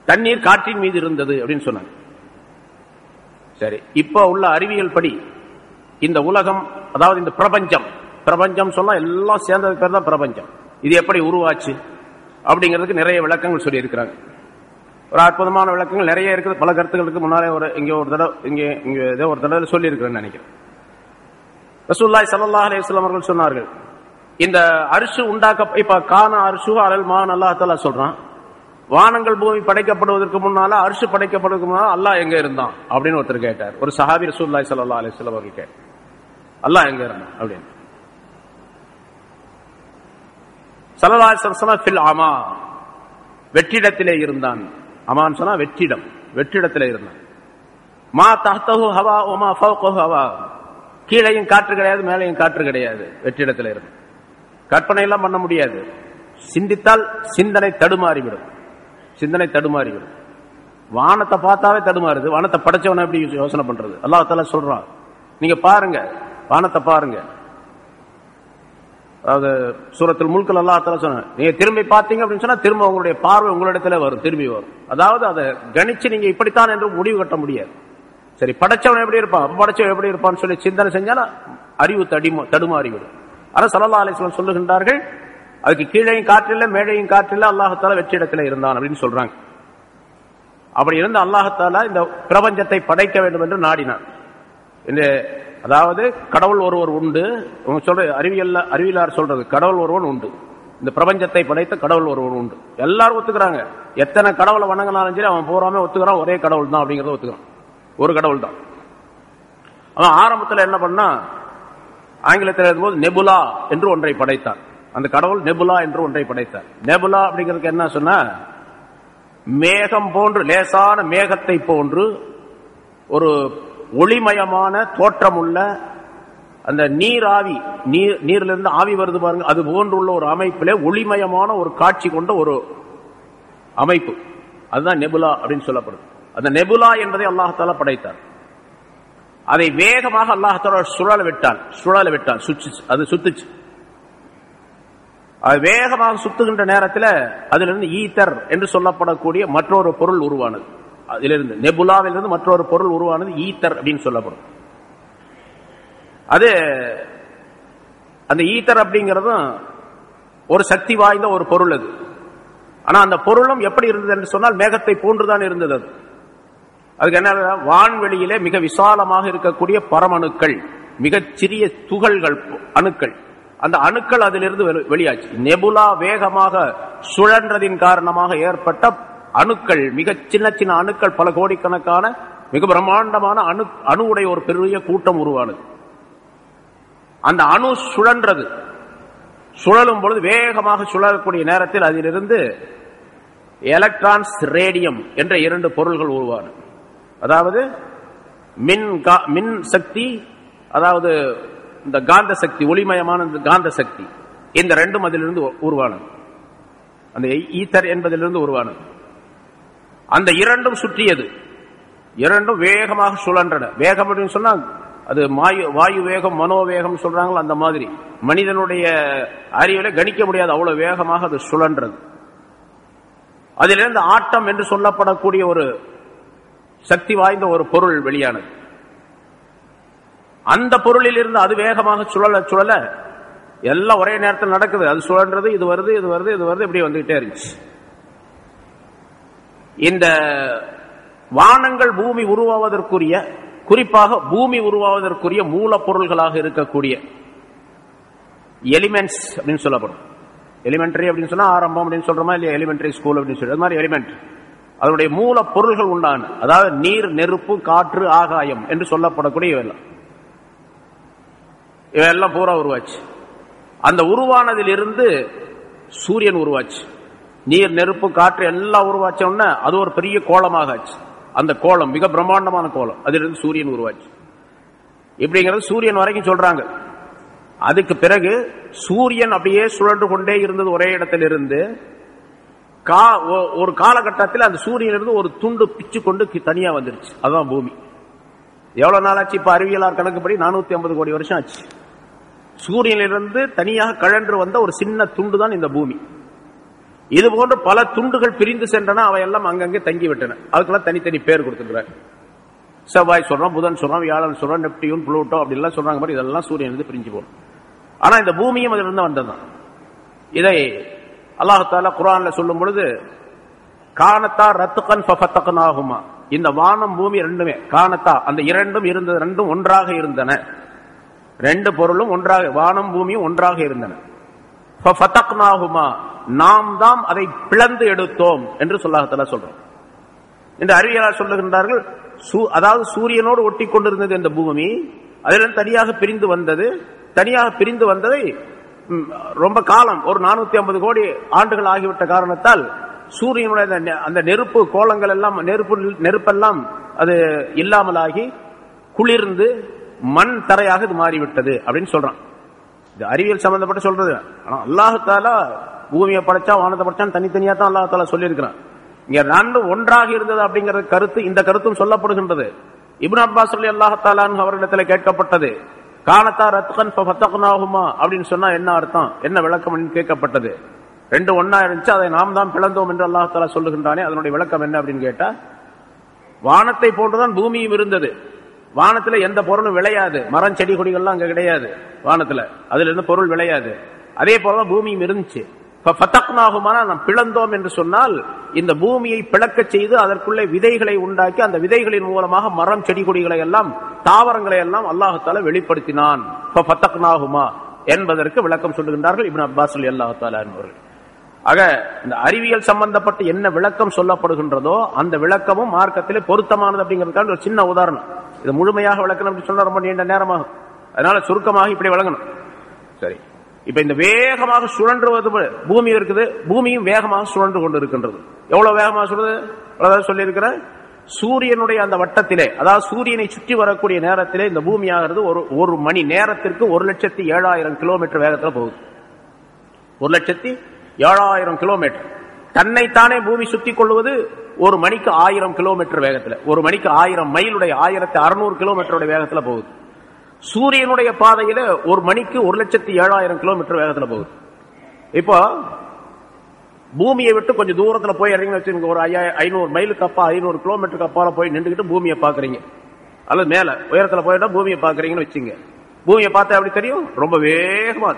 S1: தண்ணீர் காற்றின் மீது இருந்தது அப்படின்னு சொன்னாங்க. சரி, இப்ப உள்ள அறிவியல் படி இந்த உலகம், அதாவது இந்த பிரபஞ்சம் சொன்னா எல்லாம் சேர்ந்தது பேர் தான் பிரபஞ்சம். இது எப்படி உருவாச்சு அப்படிங்கிறதுக்கு நிறைய விளக்கங்கள் சொல்லி இருக்கிறாங்க. ஒரு அற்புதமான விளக்கங்கள் நிறைய இருக்குது. பல கருத்துக்களுக்கு முன்னாலே ஒரு தடவை சொல்லி இருக்கிறேன்னு நினைக்கிறேன். ரசூலுல்லாஹி ஸல்லல்லாஹு அலைஹி வஸல்லம் அவர்கள் சொன்னார்கள், இந்த அரிசு இப்ப கான அரிசு அலல் மான் அல்லாஹ் தஆலா சொல்றான். வானங்கள் பூமி படைக்கப்படுவதற்கு முன்னால, அரிசு படைக்கப்படுவதற்கு முன்னால அல்லாஹ் எங்க இருந்தான் அப்படின்னு ஒருத்தர் கேட்டார். ஒரு சஹாபி ரசூலுல்லாஹி ஸல்லல்லாஹு அலைஹி வஸல்லம் அவர்கள் கேட்டார், அல்லாஹ் எங்க இருந்தான் அப்படின்னு. ஸல்லல்லாஹு அலைஹி வஸல்லம் ஃபில் அமா, வெற்றிடத்திலே இருந்தான். அமான் சொன்னா வெற்றிடத்திலே இருந்தான். மா தஹ்தஹு ஹவா வ மா ஃபௌகஹு ஹவா, கீழையும் காற்று கிடையாது, மேலையும் காற்று கிடையாது, வெற்றிடத்தில் இருந்து. கற்பனை எல்லாம் பண்ண முடியாது. சிந்தித்தால் சிந்தனை தடுமாறிவிடும். வானத்தை பார்த்தாவே தடுமாறுது. வானத்தை படைச்சவன எப்படி யோசனை பண்றது? அல்லாஹ் தஆலா சொல்றான், நீங்க பாருங்க, வானத்தை பாருங்க. அதாவது சூரத்துல் முல்க்ல அல்லாஹ் தஆலா சொன்னான், நீங்க திரும்பி பார்த்தீங்க அப்படின்னு சொன்னா திரும்ப உங்களுடைய பார்வை உங்களிடத்துல வரும், திரும்பி வரும். அதாவது அதை கணிச்சு நீங்க இப்படித்தான் என்று முடிவு கட்ட முடியாது. சரி, படைச்சவன் எப்படி இருப்பான், படைச்சவன் எப்படி இருப்பான்னு சொல்லி சிந்தனை செஞ்சாலும் அறிவு தடுமாறிவிடும். ஆனா ஸல்லல்லாஹு அலைஹி வஸல்லம் சொல்லுகின்றார்கள், அதுக்கு கீழையும் காற்றில்லை, மேழையும் காற்றில்லை, அல்லாஹ் தஆலா வெற்றிடத்தில் இருந்தான் அப்படின்னு சொல்றாங்க. அப்படி இருந்து அல்லாஹ் தஆலா இந்த பிரபஞ்சத்தை படைக்க வேண்டும் என்று நாடினான். அதாவது கடவுள் ஒருவர் உண்டு. சொல்ற அறிவியலார் சொல்றது, கடவுள் ஒருவன் உண்டு. இந்த பிரபஞ்சத்தை படைத்த கடவுள் ஒருவன் உண்டு. எல்லாரும் ஒத்துக்கிறாங்க. எத்தனை கடவுளை வணங்கினாலும் சரி அவன் போறாம ஒத்துக்கிறான், ஒரே கடவுள் தான் அப்படிங்கறத ஒத்துக்கிறான், ஒரு கடவுள் தான். அவன் ஆரம்பத்தில் என்ன பண்ணா, ஆங்கிலத்தில் எழுதும்போது நெபுலா என்று ஒன்றை படைத்தார். அந்த கடவுள் நெபுலா என்று ஒன்றை படைத்தார். நெபுலா அப்படிங்கிறதுக்கு என்ன சொன்னா, மேகம் போன்று, லேசான மேகத்தை போன்று ஒரு ஒளிமயமான தோற்றம் உள்ள அந்த நீராவி, நீரிலிருந்து ஆவி வருது பாருங்க, அது போன்றுள்ள ஒரு அமைப்பிலே ஒளிமயமான ஒரு காட்சி கொண்ட ஒரு அமைப்பு, அதுதான் நெபுலா அப்படின்னு சொல்லப்படுது. அந்த நெபுலா என்பதை அல்லாஹ் தஆலா படைத்தார். அதை வேகமாக அல்லாஹ் தஆலா சுழல விட்டான், அது சுத்துச்சு. அது வேகமாக சுத்துகின்ற நேரத்தில் அதிலிருந்து ஈத்தர் என்று சொல்லப்படக்கூடிய மற்றொரு பொருள் உருவானது. அதிலிருந்து நெபுலாவிலிருந்து மற்றொரு பொருள் உருவானது ஈத்தர் அப்படின்னு சொல்லப்படும். அது அந்த ஈத்தர் அப்படிங்கிறதும் ஒரு சக்தி வாய்ந்த ஒரு பொருள் அது. ஆனா அந்த பொருளும் எப்படி இருந்தது என்று சொன்னால் மேகத்தை போன்றுதான் இருந்தது. அதுக்கு என்ன, வான்வெளியிலே மிக விசாலமாக இருக்கக்கூடிய பரமணுக்கள், மிகச் சிறிய துகள்கள், அணுக்கள், அந்த அணுக்கள் அதிலிருந்து வெளியாச்சு. நெபுலா வேகமாக சுழன்றதின் காரணமாக ஏற்பட்ட அணுக்கள், மிக சின்ன சின்ன அணுக்கள், பல கோடிக்கணக்கான மிக பிரம்மாண்டமான அணுவுடைய ஒரு பெரிய கூட்டம் உருவானது. அந்த அணு சுழன்றது. சுழலும் பொழுது வேகமாக சுழலக்கூடிய நேரத்தில் அதிலிருந்து எலக்ட்ரான்ஸ், ரேடியம் என்ற 2 பொருள்கள் உருவான. அதாவது மின் சக்தி, அதாவது இந்த காந்த சக்தி, ஒளிமயமான காந்த சக்தி, இந்த 2ம் அதிலிருந்து உருவானது. அந்த ஈத்தர் என்பதிலிருந்து உருவானது. அந்த 2ம் சுற்றியது. 2ம் வேகமாக சுழன்றன. வேகம் அப்படின்னு சொன்னா அது வாயு வேகம், மனோவேகம் சொல்றாங்களோ அந்த மாதிரி. மனிதனுடைய அறிவில கணிக்க முடியாது, அவ்வளவு வேகமாக அது சுழன்றது. அதிலிருந்து ஆட்டம் என்று சொல்லப்படக்கூடிய ஒரு சக்தி வாய்ந்த ஒரு பொருள் வெளியானது. அந்த பொருளில் இருந்து அது வேகமாக சுழல சுழல எல்லாம் ஒரே நேரத்தில் நடக்குது. அது சுழன்றது, இது வருது, இது வருது, இது வருது, இப்படி வந்துகிட்டே இருந்துச்சு. இந்த வானங்கள் பூமி உருவாவதற்குரிய, குறிப்பாக பூமி உருவாவதற்குரிய மூலப்பொருள்களாக இருக்கக்கூடிய எலிமெண்ட்ஸ் அப்படின்னு சொல்லப்படும். எலிமெண்டரி அப்படின்னு சொன்னா ஆரம்பம் அப்படின்னு சொல்றோமா இல்லையா? எலிமெண்டரி ஸ்கூல் அப்படின்னு சொல்லி அது மாதிரி எலிமெண்ட், அதனுடைய மூலப்பொருள்கள் உண்டான, அதாவது நீர், நெருப்பு, காற்று, ஆகாயம் என்று சொல்லப்படக்கூடிய இவையெல்லாம் பூரா உருவாச்சு. அந்த உருவானதில் இருந்து சூரியன் உருவாச்சு. நீர், நெருப்பு, காற்று எல்லாம் உருவாச்சோன்னா அது ஒரு பெரிய கோலமாக ஆச்சு. அந்த கோலம் மிக பிரம்மாண்டமான கோலம். அதிலிருந்து சூரியன் உருவாச்சு. இப்படிங்கிறது சூரியன் வரைக்கும் சொல்றாங்க. அதுக்கு பிறகு சூரியன் அப்படியே சுழன்று கொண்டே இருந்தது ஒரே இடத்தில் இருந்து. ஒரு காலகட்டத்தில் அந்த சூரியன் இருந்து ஒரு துண்டு பிச்சு கொண்டு தனியா வந்துருச்சு. அதுதான் பூமி. எவ்வளவு நாள் ஆச்சு? இப்ப அறிவியலார் கணக்குப்படி 450 கோடி வருஷம் ஆச்சு. சூரியனிலிருந்து தனியாக கழன்று வந்த ஒரு சின்ன துண்டு தான் இந்த பூமி. இது போன்று பல துண்டுகள் பிரிந்து சென்றன. அவையெல்லாம் அங்கங்கே தங்கிவிட்டன. அதுக்கெல்லாம் தனித்தனி பேர் கொடுத்துக்கிறார். செவ்வாய் சொல்றோம், புதன் சொல்றோம், வியாழன் சொல்றோம், நெப்டியூன், புளூட்டோ அப்படி எல்லாம் சொல்றாங்க. மாதிரி இதெல்லாம் சூரியன் பிரிஞ்சு போகும். ஆனா இந்த பூமியும் அதிலிருந்து வந்ததுதான். இதை அல்லாஹ் தஆலா குர்ஆன்ல சொல்லும் பொழுது கானத்தா ரத்கன் ஃபஃபதக்னாஹுமா, இந்த வானம் பூமி ரெண்டுமே கானத்தா, அந்த 2ம் இருந்தது, 2ம் ஒன்றாக இருந்தன. 2 பொருளும் ஒன்றாக, வானம் பூமியும் ஒன்றாக இருந்தன. ஃபஃபதக்னாஹுமா, நாம் தான் அதை பிளந்து எடுத்தோம் என்று அல்லாஹ் தஆலா சொல்றோம். இந்த அறிவியலாளர் சொல்லுகின்றார்கள், அதாவது சூரியனோடு ஒட்டி கொண்டிருந்தது இந்த பூமி, அதிலிருந்து தனியாக பிரிந்து வந்தது. தனியாக பிரிந்து வந்ததை ரொம்ப காலம், ஒரு 450 கோடி ஆண்டுகள் ஆகிவிட்ட காரணத்தால் சூரியனுடைய அந்த நெருப்பு கோலங்கள் எல்லாம், நெருப்பெல்லாம் அது இல்லாமலாகி குளிர்ந்து மண் தரையாக இது மாறிவிட்டது அப்படின்னு சொல்றான். இது அறிவியல் சம்பந்தப்பட்ட சொல்றது. ஆனா அல்லாஹ் தஆலா பூமியை படைச்சா, வானத்தை படைச்சான்னு தனித்தனியா தான் அல்லாஹ் தஆலா சொல்லியிருக்கிறான். இங்க 2 ஒன்றாக இருந்தது அப்படிங்கிற கருத்து, இந்த கருத்தும் சொல்லப்படுகின்றது. இப்னு அப்பாஸ் ரலியல்லாஹு தஆலா அன்ஹு அவர்களிடத்தில் கேட்கப்பட்டது, கானத்தா ரத்கன் ஃபஃபதக்னாஹுமா அப்படின்னு சொன்னா என்ன அர்த்தம், என்ன விளக்கம் கேட்கப்பட்டது. 2 ஒன்னா இருந்துச்சு, அதை நாம் தான் பிளந்தோம் என்று அல்லாஹ் தஆலா சொல்லுகின்றானே, அதனுடைய விளக்கம் என்ன அப்படின்னு கேட்டா, வானத்தை போன்றுதான் பூமியும் இருந்தது. வானத்துல எந்த பொருளும் விளையாது, மரம், செடி, கொடிகள்லாம் அங்க கிடையாது வானத்துல, அதுல இருந்து பொருள் விளையாது. அதே போலதான் பூமியும் இருந்துச்சு. நாம் பிளந்தோம் என்று சொன்னால் இந்த பூமியை பிளக்க செய்து அதற்குள்ளே விதைகளை உண்டாக்கி, அந்த விதைகளின் மூலமாக மரம், செடி, கொடிகளை எல்லாம், தாவரங்களை எல்லாம் அல்லாஹ் தஆலா வெளிப்படுத்தினான் என்பதற்கு விளக்கம் சொல்லுகின்றார்கள் இப்னு அப்பாஸ் ரலியல்லாஹு தஆலா அவர்கள். ஆக இந்த அறிவியல் சம்பந்தப்பட்ட என்ன விளக்கம் சொல்லப்படுகின்றதோ அந்த விளக்கமும் மார்க்கத்திலே பொருத்தமானது அப்படிங்கிறதுக்காக ஒரு சின்ன உதாரணம். இது முழுமையாக விளக்கணும் அப்படின்னு சொன்னா ரொம்ப நீண்ட நேரமாகும். அதனால சுருக்கமாக இப்படி விளங்கணும். சரி, இப்ப இந்த வேகமாக சுழன்றுவது பூமி இருக்குது, பூமியும் வேகமாக சுழன்று கொண்டு இருக்கின்றது. எவ்வளவு வேகமாக சொல்றது சொல்லி இருக்கிற சூரியனுடைய அந்த வட்டத்திலே, அதாவது சூரியனை சுற்றி வரக்கூடிய நேரத்திலே இந்த பூமி ஆகிறது ஒரு மணி நேரத்திற்கு 1,07,000 கிலோமீட்டர் வேகத்தில் போகுது. 1,07,000 கிலோமீட்டர். தன்னைத்தானே பூமி சுத்தி கொள்வது ஒரு மணிக்கு 1000 கிலோமீட்டர் வேகத்தில், ஒரு மணிக்கு 1000 மைலுடைய 1600 கிலோமீட்டருடைய வேகத்தில் போகுது. சூரியனுடைய பாதையில ஒரு மணிக்கு 1,07,000 கிலோமீட்டர் வேகத்தில் போகுது. இப்போ பூமியை விட்டு கொஞ்சம் தூரத்துல போய் இறங்கி வச்சுங்க, ஒரு 500 மைலுக்கு அப்பா, 500 கிலோமீட்டருக்கு அப்பால போய் நின்றுகிட்டு பூமியை பாக்குறீங்க, அல்லது மேல உயரத்துல போயிட்டா பூமியை பாக்குறீங்கன்னு வச்சுங்க. பூமியை பார்த்தா எப்படி தெரியும்? ரொம்ப வேகமா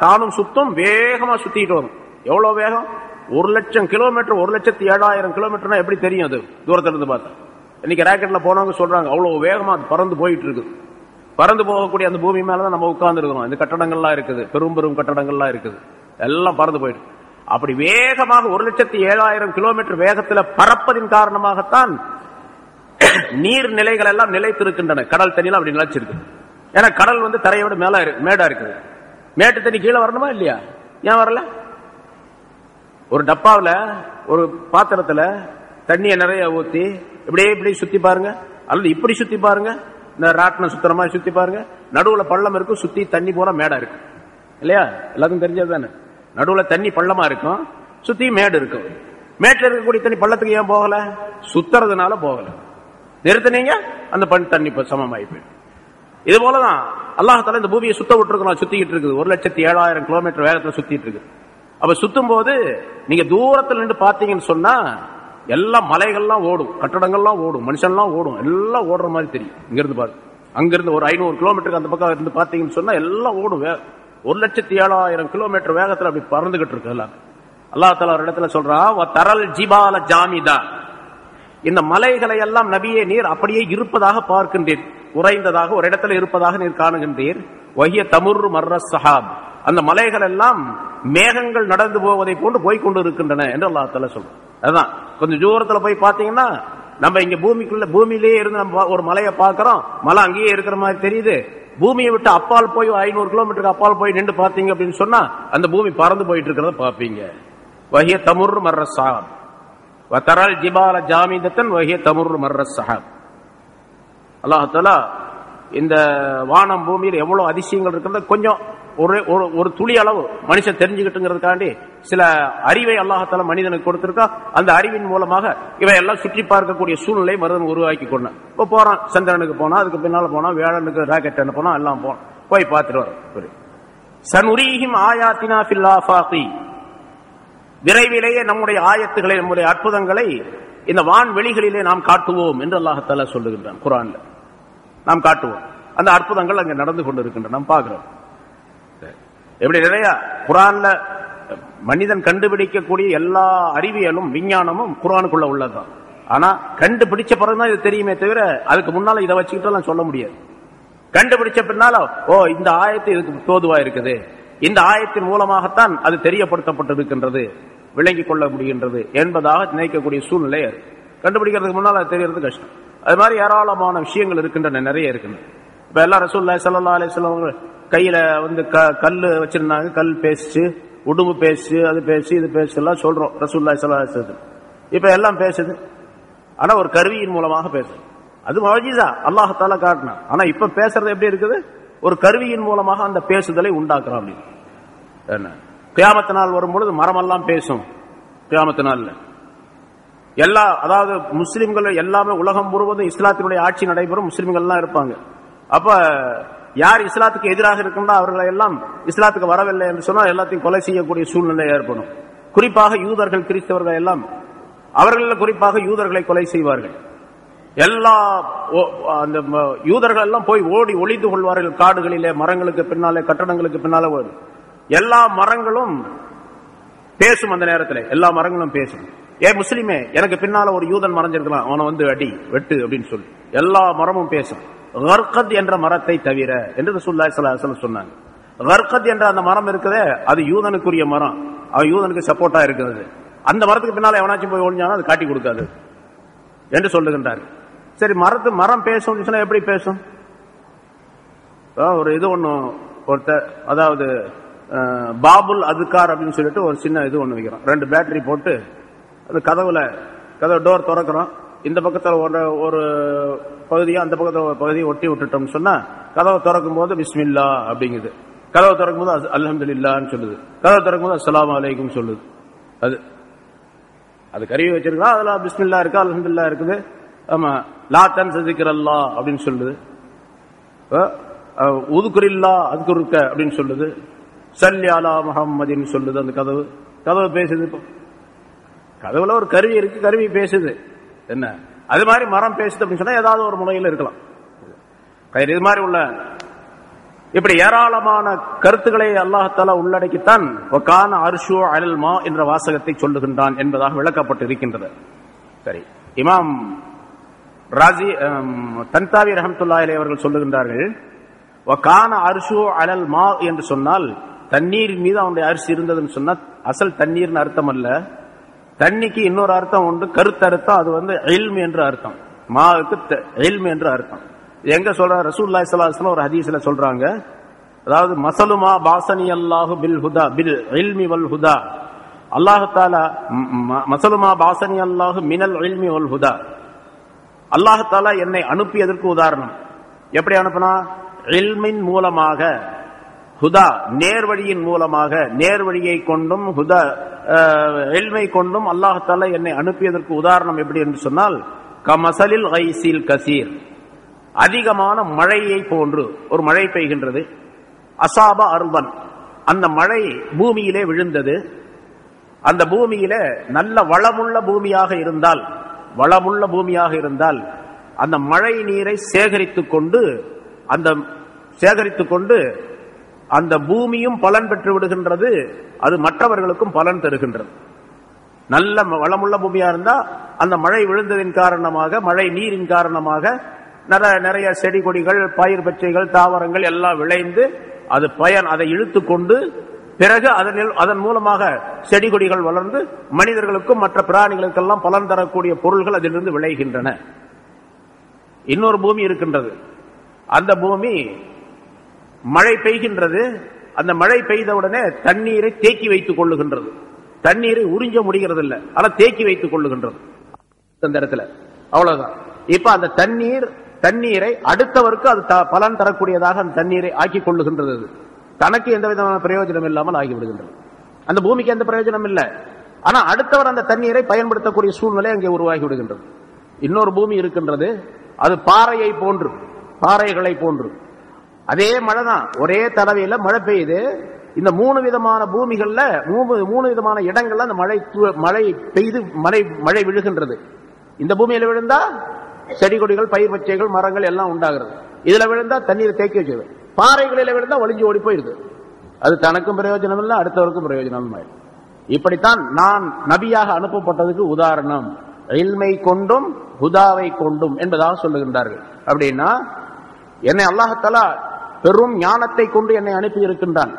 S1: தானும் சுத்தம், வேகமா சுத்திட்டு வரும். எவ்வளவு வேகம்? 1,00,000 கிலோமீட்டர், 1,07,000 கிலோமீட்டர்னா எப்படி தெரியும்? அது தூரத்துல இருந்து பார்த்தா. இன்னைக்கு ராக்கெட்ல போனவங்க சொல்றாங்க அவ்வளவு வேகமா அது பறந்து போயிட்டு இருக்குது. பறந்து போகக்கூடிய அந்த பூமி மேலதான் நம்ம உட்கார்ந்து இருக்கிறோம். இந்த கட்டடங்கள்லாம் இருக்குது, பெரும் பெரும் கட்டடங்கள்லாம் இருக்குது, எல்லாம் பறந்து போயிட்டு. அப்படி வேகமாக 1,07,000 கிலோமீட்டர் வேகத்தில் பறப்பதின் காரணமாகத்தான் நீர் நிலைகள் எல்லாம் நிலைத்திருக்கின்றன. கடல் தண்ணியில் அப்படி நிலைச்சிருக்கு. ஏன்னா கடல் வந்து தரையோட மேடா இருக்குது. மேட்டு தண்ணி கீழே வரணுமா இல்லையா? ஏன் வரல? ஒரு டப்பாவில் ஒரு பாத்திரத்துல தண்ணியை நிறைய ஊத்தி இப்படியே இப்படி சுத்தி பாருங்க, அல்லது இப்படி சுத்தி பாருங்க, இந்த ராட்டின சுத்துற மாதிரி சுத்தி பாருங்க, நடுவுல பள்ளம் இருக்கும், சுத்தி தண்ணி போற மேடா இருக்கு இல்லையா? எல்லாத்துக்கும் தெரிஞ்சது தானே. நடுவுல தண்ணி பள்ளமா இருக்கும், சுத்தி மேடு இருக்கும். மேட்ல இருக்கக்கூடிய தண்ணி பள்ளத்துக்கு ஏன் போகல? சுத்துறதுனால போகல. நிறுத்தினீங்க அந்த தண்ணி சமமாயி போயிடும். இது போலதான் அல்லாஹ் இந்த பூமியை சுத்த விட்டுருக்கணும். சுத்திக்கிட்டு இருக்குது 1,07,000 கிலோமீட்டர் வேகத்துல சுத்திட்டு இருக்கு. அப்ப சுத்தும் போது நீங்க தூரத்தில் நின்று பாத்தீங்கன்னு சொன்னா எல்லாம் மலைகள்லாம் ஓடும், கட்டடங்கள்லாம் ஓடும், மனுஷன்லாம் ஓடும், எல்லாம் ஓடுற மாதிரி தெரியும். இங்கிருந்து பாரு, அங்கிருந்து ஒரு 500 கிலோமீட்டருக்கு அந்த பக்கம் இருந்து பாத்தீங்கன்னு சொன்னா எல்லாம் ஓடும். 1,07,000 கிலோமீட்டர் வேகத்துல அப்படி பறந்துகிட்டு இருக்கு எல்லாம். அல்லாஹ் தஆலா ஒரு இடத்துல சொல்றான், தரல் ஜிபால ஜாமிதா, இந்த மலைகளை எல்லாம் நபியே நீர் அப்படியே இருப்பதாக பார்க்கின்றீர், உறைந்ததாக ஒரு இடத்துல இருப்பதாக நீர் காணுகின்றீர். வஹிய தமுர்ரு மர்ர ஸஹாப், அந்த மலைகள் எல்லாம் மேகங்கள் நடந்து போவதை போன்று போய்கொண்டு இருக்கின்றன என்று அல்லாஹ் தஆலா சொல்றான். அதான் கொஞ்சம் தூரத்துல போய் பாத்தீங்கன்னா நம்ம இங்க பூமியிலேயே இருந்து நம்ம ஒரு மலையை பாக்குறோம், மலை அங்கேயே இருக்கிற மாதிரி தெரியுது. பூமியை விட்டு அப்பால் போய் 500 கிலோமீட்டருக்கு அப்பால் போய் நின்று பாத்தீங்க அப்படின்னு சொன்னா அந்த பூமி பறந்து போயிட்டு இருக்கிறத பாப்பீங்க. வஹிய தமுர்ரு மர்ர ஸஹாப் வதரல் ஜிபால ஜாமிதத்தன் வஹிய தமுர்ரு மர்ர ஸஹாப். அல்லாஹ் தஆலா இந்த வானம் பூமியில் எவ்வளவு அதிசயங்கள் இருக்கிறது கொஞ்சம் ஒரு துளி அளவு மனுஷன் தெரிஞ்சுக்கிட்டுங்கிறதுக்காண்டி சில அறிவை அல்லாஹ் தஆலா மனிதனுக்கு கொடுத்திருக்கா. அந்த அறிவின் மூலமாக இவையெல்லாம் சுற்றி பார்க்கக்கூடிய சூழ்நிலை மனிதன் உருவாக்கி கொண்டான். இப்போ போறான், சந்திரனுக்கு போனா, அதுக்கு பின்னால போனா, வேளனுக்கு ராக்கெட் அனுப்பினா, எல்லாம் போனோம், போய் பார்த்துட்டு வரோம். சனுரீஹிம் ஆயாத்தினா ஃபில் ஆஃபாகி, விரைவிலேயே நம்முடைய ஆயத்துக்களை, நம்முடைய அற்புதங்களை இந்த வான்வெளிகளிலே நாம் காட்டுவோம் என்று அல்லாஹ் தஆலா சொல்லுகின்றான் குர்ஆன்ல. நாம் காட்டுவோம். அந்த அற்புதங்கள் அங்கே நடந்து கொண்டிருக்கின்றன, நாம் பார்க்கிறோம். எப்படி நிறைய குர்ஆன்ல மனிதன் கண்டுபிடிக்கக்கூடிய எல்லா அறிவியலும் விஞ்ஞானமும் குர்ஆனுக்குள்ள உள்ளதுதான். ஆனா கண்டுபிடிச்ச பிறகுதான் இது தெரியுமே தவிர அதுக்கு முன்னால இதை வச்சுக்கிட்டு சொல்ல முடியாது. கண்டுபிடிச்ச பின்னால இந்த ஆயத்து இதுக்கு தோதுவா இருக்குது, இந்த ஆயத்தின் மூலமாகத்தான் அது தெரியப்படுத்தப்பட்டிருக்கின்றது, விளங்கிக் கொள்ள முடிகின்றது என்பதாக நினைக்கக்கூடிய சூழ்நிலை. கண்டுபிடிக்கிறதுக்கு முன்னால் அது தெரியறது கஷ்டம். அது மாதிரி ஏராளமான விஷயங்கள் இருக்கின்றன, நிறைய இருக்கின்றன. இப்ப எல்லாம் ரசூலுல்லாஹி ஸல்லல்லாஹு அலைஹி வஸல்லம் கையில வந்து கல்லு வச்சிருந்தாங்க, கல் பேசிச்சு, உடும்பு பேசு, அது பேசு, இது பேசு எல்லாம் சொல்றோம் ரசூலுல்லாஹி ஸல்லல்லாஹு அலைஹி வஸல்லம். இப்ப எல்லாம் பேசுது, ஆனா ஒரு கருவியின் மூலமாக பேசுது. அது மஜீஸா அல்லாஹ் தஆலா காட்டினான். ஆனா இப்ப பேசுறது எப்படி இருக்குது? ஒரு கருவியின் மூலமாக அந்த பேசுதலை உண்டாக்குறோம். அப்படி என்ன கியாமத் நாள் வரும் பொழுது மரமெல்லாம் பேசும். கியாமத் நாள்ல எல்லா, அதாவது முஸ்லிம்கள் எல்லாமே உலகம் முழுவதும் இஸ்லாத்தினுடைய ஆட்சி நடைபெறும், முஸ்லிம்கள் எல்லாம் இருப்பாங்க. அப்ப யார் இஸ்லாத்துக்கு எதிராக இருக்கின்றா அவர்களை எல்லாம் இஸ்லாத்துக்கு வரவில்லை என்று சொன்னால் எல்லாத்தையும் கொலை செய்யக்கூடிய சூழ்நிலை ஏற்படும். குறிப்பாக யூதர்கள், கிறிஸ்தவர்கள் எல்லாம், அவர்கள் குறிப்பாக யூதர்களை கொலை செய்வார்கள். எல்லா அந்த யூதர்கள் எல்லாம் போய் ஓடி ஒளிந்து கொள்வார்கள் காடுகளிலே, மரங்களுக்கு பின்னாலே, கட்டடங்களுக்கு பின்னாலே. எல்லா மரங்களும் பேசும். அந்த நேரத்தில் எல்லா மரங்களும் பேசும். முஸ்லிமே, எனக்கு பின்னால ஒரு யூதன் மறைஞ்சிருக்கலாம், அவனை வந்து அடி வெட்டு அப்படின்னு சொல்லி எல்லா மரமும் பேசும். கர்கத் என்ற மரத்தை தவிர என்று ரசூலுல்லாஹி ஸல்லல்லாஹு அலைஹி வஸல்லம் சொன்னாங்க. கர்கத் என்ற அந்த மரம் இருக்குதே, அது யூதனுக்குரிய மரம், அவன் யூதனுக்கு சப்போர்ட்டா இருக்கிறது. அந்த மரத்துக்கு பின்னால எவனாச்சும் போய் ஒளிஞ்சாலும் அது காட்டி கொடுக்காது என்று சொல்லுகின்றார். சரி, மரம் பேசும் சொன்னா எப்படி பேசும்? ஒரு இது ஒண்ணு ஒருத்தர், அதாவது பாபுல் அதுக்கார் அப்படின்னு சொல்லிட்டு ஒரு சின்ன இது ஒண்ணு வைக்கிறோம். 2 பேட்டரி போட்டு அது கதவு டோர் திறக்கிறோம். இந்த பக்கத்தில் ஒரு பகுதியை, அந்த பக்கத்தில் ஒரு பகுதியை ஒட்டி விட்டுட்டோம்னு சொன்னா கதவை திறக்கும் போது பிஸ்மில்லா அப்படிங்குது, கதவை திறக்கும் போது அல்ஹம்துலில்லாஹ்னு சொல்லுது, கதவை திறக்கும் போது அஸ்ஸலாமு அலைக்கும் சொல்லுது. அது கருவி வச்சிருக்கா, அதுல பிஸ்மில்லா இருக்கா, அல்ஹம்துலில்லாஹ் இருக்குது. ஆமா, லா தன்ஸிக்ரல்லாஹ் அப்படின்னு சொல்லுது, உதுகுரில்லா அதுக்குருக்க அப்படின்னு சொல்லுது, ஸல்லி அலா முஹம்மதின் சொல்லுது. அந்த கதவு பேசுது. இப்போ கதவுல ஒரு கருவி இருக்கு, கருவி பேசுது. என்ன அது மாதிரி மரம் பேசுது அப்படின்னு சொன்னா ஏதாவது ஒரு முறையில் இருக்கலாம். இது மாதிரி உள்ள இப்படி ஏராளமான கருத்துக்களை அல்லாஹ் தஆலா உள்ளடக்கித்தான் வகான அர்ஷு அலல் மா என்ற வாசகத்தை சொல்லுகின்றான் என்பதாக விளக்கப்பட்டு இருக்கின்றது. சரி, இமாம் ராசி தன்தாவி ரஹ்மத்துல்லாஹி அலைஹி அவர்கள் சொல்லுகின்றார்கள், வகான அர்ஷு அலல் மா என்று சொன்னால் தண்ணீரின் மீது அவனுடைய அரிசி இருந்ததுன்னு சொன்னா அசல் தண்ணீர்னு அர்த்தம் அல்ல. தண்ணிக்கு இன்னொரு அர்த்தம் உண்டு, கருத்தர்த்தம். அது இல்ம் என்று அர்த்தம், மாவுக்கு இல்ம் என்று அர்த்தம். எங்க சொல்ற ரசூலுல்லாஹி ஸல்லல்லாஹு அலைஹி வஸல்லம் ஒரு ஹதீஸ்ல சொல்றாங்க, அதாவது மஸலுமா பாஸனி அல்லாஹு பில் ஹுதா பில் இல்மி வல் ஹுதா, அல்லாஹ் தஆலா மஸலுமா பாஸனி அல்லாஹு மினல் இல்மி வல் ஹுதா, அல்லாஹ் தஆலா என்னை அனுப்பியதற்கு உதாரணம். எப்படி அனுப்பினா? இல்மின் மூலமாக, ஹுதா நேர்வழியின் மூலமாக, நேர்வழியை கொண்டும் ஹுதா இல்மை கொண்டும் அல்லாஹ் தஆலா என்னை அனுப்பியதற்கு உதாரணம் எப்படி என்று சொன்னால், கமஸலில் கைஸில் கசீர், அதிகமான மழையை போன்று. ஒரு மழை பெய்கின்றது, அசாப அர்பன், அந்த மழை பூமியிலே விழுந்தது. அந்த பூமியில நல்ல வளமுள்ள பூமியாக இருந்தால் அந்த மழை நீரை சேகரித்துக் கொண்டு அந்த பூமியும் பலன் பெற்று விடுகின்றது, அது மற்றவர்களுக்கும் பலன் தருகின்றது. நல்ல வளமுள்ள பூமியா இருந்தா அந்த மழை விழுந்ததின் காரணமாக, மழை நீரின் காரணமாக நிறைய செடி கொடிகள், பயிர் பச்சைகள், தாவரங்கள் எல்லாம் விளைந்து அது அதை இழுத்து கொண்டு பிறகு அதன் மூலமாக செடி கொடிகள் வளர்ந்து மனிதர்களுக்கும் மற்ற பிராணிகளுக்கெல்லாம் பலன் தரக்கூடிய பொருள்கள் அதிலிருந்து விளைகின்றன. இன்னொரு பூமி இருக்கின்றது, அந்த பூமி மழை பெய்கின்றது. அந்த மழை பெய்தவுடனே தண்ணீரை தேக்கி வைத்துக் கொள்ளுகின்றது. தண்ணீரை உறிஞ்ச முடிகிறது இல்லை, ஆனா தேக்கி வைத்துக் கொள்ளுகின்றது அந்த இடத்துல. அவ்வளவுதான். இப்ப அந்த தண்ணீரை அடுத்தவருக்கு அது பலன் தரக்கூடியதாக அந்த தண்ணீரை ஆக்கிக் கொள்ளுகின்றது. தனக்கு எந்த விதமான பிரயோஜனம் இல்லாமல் ஆகிவிடுகின்றது. அந்த பூமிக்கு எந்த பிரயோஜனம் இல்லை, ஆனா அடுத்தவர் அந்த தண்ணீரை பயன்படுத்தக்கூடிய சூழ்நிலை அங்கே உருவாகி விடுகின்றது. இன்னொரு பூமி இருக்கின்றது, அது பாறைகளை போன்று. அதே மழை தான், ஒரே தடவையில மழை பெய்யுது. இந்த 3 விதமான பூமிகள்ல 3 விதமான இடங்கள்ல அந்த மழை பெய்து மழை விழுகின்றது. இந்த பூமியில விழுந்தா செடி கொடிகள், பயிர் பச்சைகள், மரங்கள் எல்லாம் உண்டாகிறது. இதுல விழுந்தா தண்ணீர் தேக்கி வச்சது. பாறைகளில விழுந்தா ஒளிஞ்சு ஓடி போயிடுது. அது தனக்கும் பிரயோஜனம் இல்லை, அடுத்தவருக்கும் பிரயோஜனம். இப்படித்தான் நான் நபியாக அனுப்பப்பட்டதுக்கு உதாரணம் இல்மை கொண்டும் ஹுதாவை கொண்டும் என்பதாக சொல்லுகின்றார்கள். அப்படின்னா என்னை அல்லாஹ் தஆலா பெரும் ஞானத்தை கொண்டு என்னை அனுப்பி இருக்கின்றான்,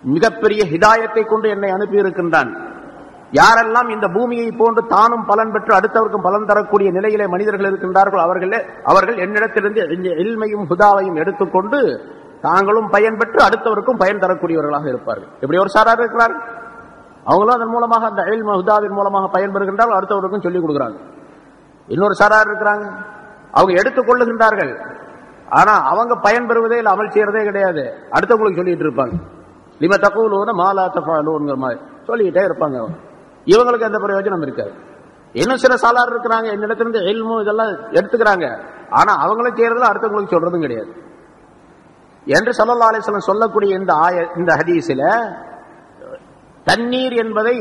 S1: மிகப்பெரிய ஹிதாயத்தை கொண்டு என்னை அனுப்பி இருக்கின்றான். யாரெல்லாம் இந்த பூமியை போன்று தானும் பலன் பெற்று அடுத்தவருக்கும் பலன் தரக்கூடிய நிலையிலே மனிதர்கள் இருக்கின்றார்கள், அவர்கள் என்னிடத்திலிருந்து இல்மையும் ஹுதாவையும் எடுத்துக்கொண்டு தாங்களும் பயன் பெற்று அடுத்தவருக்கும் பயன் தரக்கூடியவர்களாக இருப்பார்கள். இப்படி ஒரு சாரார் இருக்கிறார், அவங்களும் அதன் மூலமாக அந்த இல்ம ஹுதாவின் மூலமாக பயன்பெறுகின்றார்கள், அடுத்தவருக்கும் சொல்லிக் கொடுக்கிறாங்க. இன்னொரு சாரார் இருக்கிறாங்க, அவங்க எடுத்துக்கொள்ளுகின்றார்கள், ஆனா அவங்க பயன்பெறுவதே இல்லை, அமல் செய்யறதே கிடையாது, அடுத்தவங்களுக்கு சொல்லிட்டு இருப்பாங்க. லிம தகூலூன மா லா தஃஅலூன்ங்கிற மாதிரி சொல்லிக்கிட்டே இருப்பாங்க. இவங்களுக்கு எந்த பிரயோஜனம் இருக்காது. இன்னும் சில சாலார் இருக்கிறாங்க, என்னிடத்திலிருந்து இல்மு இதெல்லாம் எடுத்துக்கிறாங்க, ஆனா அவங்களும் செய்யறதுல அடுத்தவங்களுக்கு சொல்றதும் கிடையாது என்று ஸல்லல்லாஹு அலைஹி வஸல்லம் சொல்லக்கூடிய இந்த ஹதீஸில தண்ணீர் என்பதை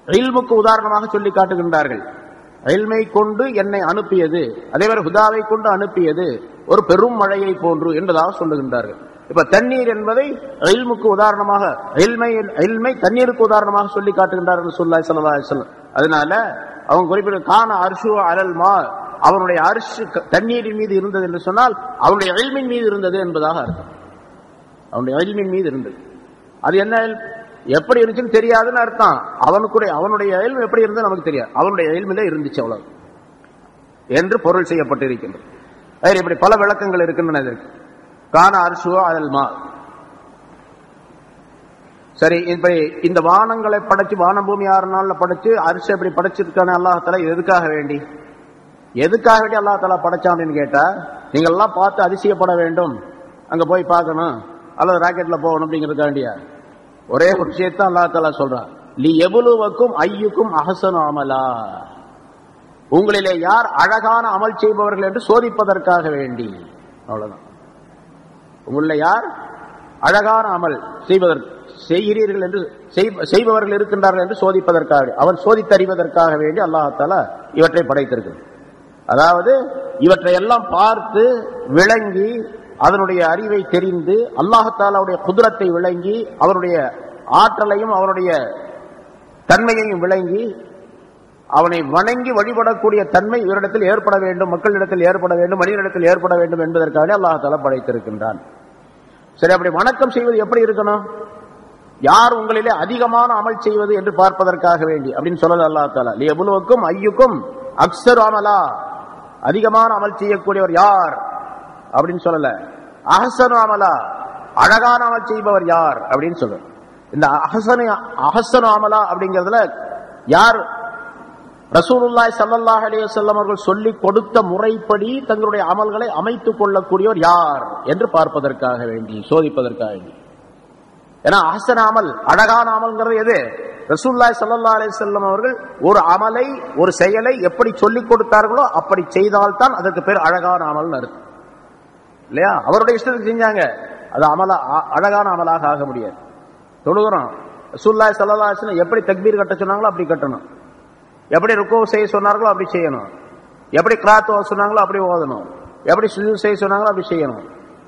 S1: இல்முக்கு உதாரணமாக சொல்லி காட்டுகின்றார்கள். இல்மை கொண்டு என்னை அனுப்பியது, அதேவரை ஹுதாவை கொண்டு அனுப்பியது ஒரு பெரும் மழையை போன்று என்பதாக சொல்லுகின்றார்கள். இப்ப தண்ணீர் என்பதை இல்முக்கு உதாரணமாக, இல்மை தண்ணீருக்கு உதாரணமாக சொல்லி காட்டுகின்றார்கள் ரசூலுல்லாஹி ஸல்லல்லாஹு அலைஹி வஸல்லம். அதனால அவங்க குறிப்பிட்ட கான அர்ஷு அலல் மா, அவனுடைய அர்ஷ் தண்ணீரின் மீது இருந்தது என்று சொன்னால் அவனுடைய இல்மின் மீது இருந்தது என்பதாக அர்த்தம். அவனுடைய இல்மின் மீது இருந்தது. அது என்ன எப்படி இருந்துச்சுன்னு தெரியாதுன்னு அர்த்தம். அவனுடைய இல்மு எப்படி இருந்தது நமக்கு தெரியாது, அவனுடைய இல்மிலே இருந்துச்சு அவ்வளவு என்று பொருள் செய்யப்பட்டிருக்கின்றது. இப்படி பல விளக்கங்கள் இருக்கின்றன இதற்கு. கான அர்ஷுவா அலல் மா. சரி, இப்ப இந்த வானங்களை படைச்சு, வானம் பூமி 6 நாள்ல படைச்சு அரிசி எப்படி படைச்சிருக்கானே அல்லாஹ் தஆலா, எதுக்காக வேண்டி அல்லாஹ் தஆலா படைச்சான் அப்படின்னு கேட்டா, நீங்க எல்லாம் பார்த்து அதிசயப்பட வேண்டும், அங்க போய் பார்க்கணும் அல்லது ராக்கெட்ல போகணும் அப்படிங்கிறதுக்காண்டியா? ஒரே ஒரு விஷயத்தான் அல்லாஹ் தஆலா சொல்றான், லி யபுலுவக்கும் ஐயுக்கும் அஹ்ஸனு அமலா, உங்களிலே யார் அழகான அமல் செய்பவர்கள் என்று சோதிப்பதற்காக வேண்டி. அவ்வளவுதான். உங்களில் யார் அழகான அமல் செய்கிறீர்கள் என்று செய்பவர்கள் இருக்கின்றார்கள் என்று சோதிப்பதற்காக, அவன் சோதித்தறிவதற்காக வேண்டி அல்லாஹ் தஆலா இவற்றை படைத்திருக்கிறார். அதாவது இவற்றை எல்லாம் பார்த்து விளங்கி அதனுடைய அறிவை தெரிந்து அல்லாஹ் தஆலாவுடைய குத்ரத்தை விளங்கி அவருடைய ஆற்றலையும் அவருடைய தன்மையையும் விளங்கி அவனை வணங்கி வழிபடக்கூடிய தன்மை இவரிடத்தில் ஏற்பட வேண்டும், மக்களிடத்தில் ஏற்பட வேண்டும், மனிதனிடத்தில் ஏற்பட வேண்டும் என்பதற்காக அல்லாஹ் தஆலா படைத்திருக்கின்றான். சரி, அப்படி வணக்கம் செய்வது எப்படி இருக்கணும்? யார் உங்களிலே அதிகமான அமல் செய்வது என்று பார்ப்பதற்காக வேண்டி அப்படின்னு சொல்லல அல்லாஹ் தஆலா. லியப்லுவக்கும் ஐயுக்கும் அக்ஸரு அமலா, அதிகமான அமல் செய்யக்கூடியவர் யார் அப்படின்னு சொல்லல. அஹ்ஸனு அமலா, அழகான அமல் செய்பவர் யார் அப்படின்னு சொல்ற. இந்த அஹ்ஸனு அமலா அப்படிங்கிறதுல யார் ரசூலுல்லாஹி ஸல்லல்லாஹு அலைஹி வஸல்லம் அவர்கள் சொல்லி கொடுத்த முறைப்படி தங்களுடைய அமல்களை அமைத்துக் கொள்ளக்கூடியவர் யார் என்று பார்ப்பதற்காக வேண்டி, சோதிப்பதற்காக வேண்டி. ஏன்னா அஹ்ஸன் அமல், அழகான அமல்ங்கிறது எது? ரசூலுல்லாஹி ஸல்லல்லாஹு அலைஹி வஸல்லம் அவர்கள் ஒரு அமலை, ஒரு செயலை எப்படி சொல்லிக் கொடுத்தார்களோ அப்படி செய்தால்தான் அதற்கு பேர் அழகான அமல்னு அர்த்தம் இல்லையா? அவருடைய இஷ்டத்துக்கு செஞ்சாங்க, அது அழகான அமலாக ஆக முடியாது. தொழுகிறோம், ரசூலுல்லாஹி ஸல்லல்லாஹு அலைஹி வஸல்லம் எப்படி தக்பீர் கட்ட சொன்னாங்களோ அப்படி கட்டணும், எப்படி ருக்கு செய்ய சொன்னார்களோ அப்படி செய்யணும், எப்படி கிராத் ஓத சொன்னாங்களோ அப்படி ஓதணும், எப்படி சுஜூத் செய்ய சொன்னாங்களோ அப்படி செய்யணும்,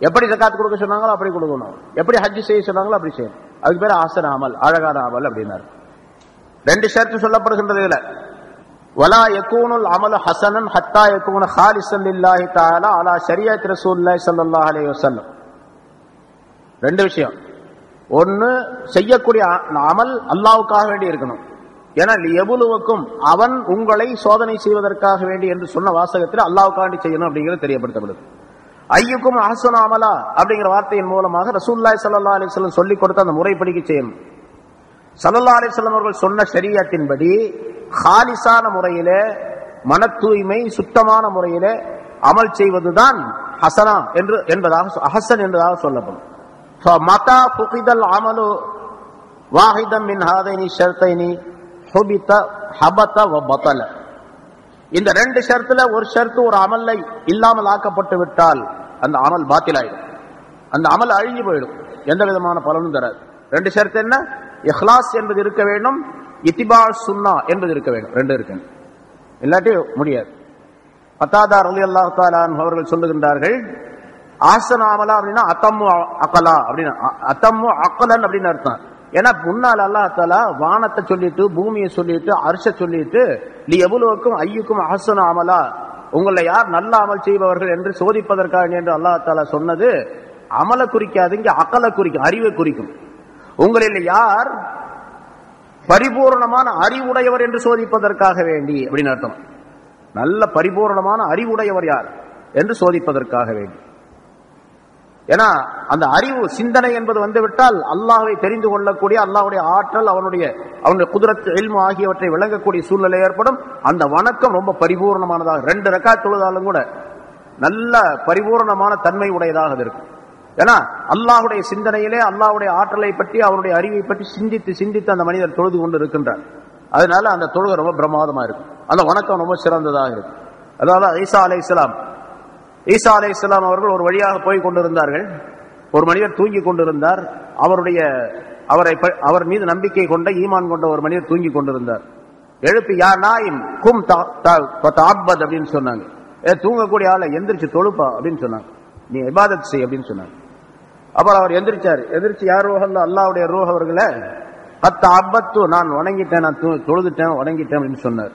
S1: எப்படி ஜகாத் கொடுக்க சொன்னாங்களோ அப்படி கொடுக்கணும், எப்படி ஹஜ் செய்ய சொன்னாங்களோ அப்படி செய்யணும். அதுக்கு பேர் ஆசன அமல், அழகான அமல் அப்படின்னாரு. ரெண்டு ஷர்த்து சொல்லப்படுகின்றது இதுல. வலா யகூனுல் அமலு ஹஸனன் ஹத்தா யகூன ஹாலிஸன் லில்லாஹி தஆலா அலா ஷரியத் ரசூலுல்லாஹி ஸல்லல்லாஹு அலைஹி வஸல்லம். ரெண்டு விஷயம். ஒன்னு, செய்யக்கூடிய அமல் அல்லாஹ்வுக்காக வேண்டி இருக்கணும். ஏன்னா லியப்லுவக்கும், அவன் உங்களை சோதனை செய்வதற்காக வேண்டி என்று சொன்ன வாசகத்தில் அல்லாஹ்வுக்காக வேண்டி செய்யணும் அப்படிங்கிறது தெரியப்படுத்தப்படுது. ஐயுக்கும் அஹ்ஸனு அமலா அப்படிங்கிற வார்த்தையின் மூலமாக ரசூலுல்லாஹி ஸல்லல்லாஹு அலைஹி வஸல்லம் சொல்லிக் கொடுத்த அந்த முறைப்படிக்கு செய்யணும். ஸல்லல்லாஹு அலைஹி வஸல்லம் அவர்கள் சொன்ன ஷரியத்தின்படி ஹாலிஸான முறையிலே, மன தூய்மை சுத்தமான முறையிலே அமல் செய்வதுதான் ஹசனா என்பதாக, அஹ்ஸன் என்பதாக சொல்லப்படும். ஃபமதா ஃபுகிதல் அமலு வாஹிதம் மின் ஹாதைனி ஷர்த்தைனி ஹுபித ஹபத வ பதல. இந்த ரெண்டு ஷர்த்துல ஒரு ஷர்த்து ஒரு அமலை இல்லாமல் ஆக்கப்பட்டு விட்டால் அந்த அமல் பாத்திலாயிடும், அந்த அமல் அழிஞ்சு போயிடும், எந்த விதமான பலனும் தராது. ரெண்டு ஷர்த்து என்ன? இஹ்லாஸ் என்பது இருக்க வேண்டும், இத்திபா சுன்னா என்பது இருக்க வேண்டும். ரெண்டு இருக்கு, இல்லாட்டி முடியாது. கத்தாதா ரலியல்லாஹு தஆலா அன்ஹு அவர்கள் சொல்லுகின்றார்கள், ஆசன அமலா அப்படின்னா அத்தம்மு அகலா அப்படின்னு, அத்தம்மு அகலன் அப்படின்னு அர்த்தம். ஏன்னா முன்னால் அல்லாஹ் தஆலா வானத்தை சொல்லிட்டு, பூமியை சொல்லிட்டு, அர்ஷ சொல்லிட்டு, லியப்லுவக்கும் ஐயுக்கும் அஹ்ஸனு அமலா, உங்களை யார் நல்ல அமல் செய்பவர்கள் என்று சோதிப்பதற்காக என்று அல்லாஹ் தஆலா சொன்னது அமலை குறிக்காது, இங்க அகலை குறிக்கும், அறிவை குறிக்கும். உங்களில் யார் பரிபூர்ணமான அறிவுடையவர் என்று சோதிப்பதற்காக வேண்டி அப்படின்னு அர்த்தம். நல்ல பரிபூர்ணமான அறிவுடையவர் யார் என்று சோதிப்பதற்காக வேண்டி. ஏன்னா அந்த அறிவு சிந்தனை என்பது வந்துவிட்டால் அல்லாஹ்வை தெரிந்து கொள்ளக்கூடிய, அல்லாஹ்வுடைய ஆற்றல், அவனுடைய குத்ரத், இல்மு ஆகியவற்றை விளங்கக்கூடிய சூழ்நிலை ஏற்படும். அந்த வணக்கம் ரொம்ப பரிபூர்ணமானதாக, 2 ரக்காத் தொழுதாலும் கூட நல்ல பரிபூர்ணமான தன்மை உடையதாக இருக்கும். ஏன்னா அல்லாஹ்வுடைய சிந்தனையிலே அல்லாஹ்வுடைய ஆற்றலை பற்றி, அவருடைய அறிவை பற்றி சிந்தித்து சிந்தித்து அந்த மனிதர் தொழுது கொண்டு இருக்கின்றார். அதனால அந்த தொழுகை ரொம்ப பிரமாதமா இருக்கும், அந்த வணக்கம் ரொம்ப சிறந்ததாக இருக்கும். அதாவது ஈசா அலைஹிஸ்ஸலாம் அவர்கள் ஒரு வழியாக போய் கொண்டிருந்தார்கள். ஒரு மனிதர் தூங்கி கொண்டிருந்தார். அவர் மீது நம்பிக்கை கொண்ட, ஈமான் கொண்ட ஒரு மனிதர் தூங்கி கொண்டிருந்தார். எழுப்பி யா நாயிம் கும் தஅப்பத் அப்படின்னு சொன்னாங்க. தூங்கக்கூடிய ஆளை எந்திரிச்சு தொழுப்பா அப்படின்னு சொன்னாங்க, நீ இபாதத் செய் அப்படின்னு சொன்னாங்க. அப்புறம் அவர் எந்திரிச்சார். எந்திரிச்சு யார் ரூஹல்ல, அல்லாஹ்வுடைய ரூஹ் அவர்களை தஅப்பத்து, நான் வணங்கிட்டேன், நான் தொழுதுட்டேன், வணங்கிட்டேன் அப்படின்னு சொன்னார்.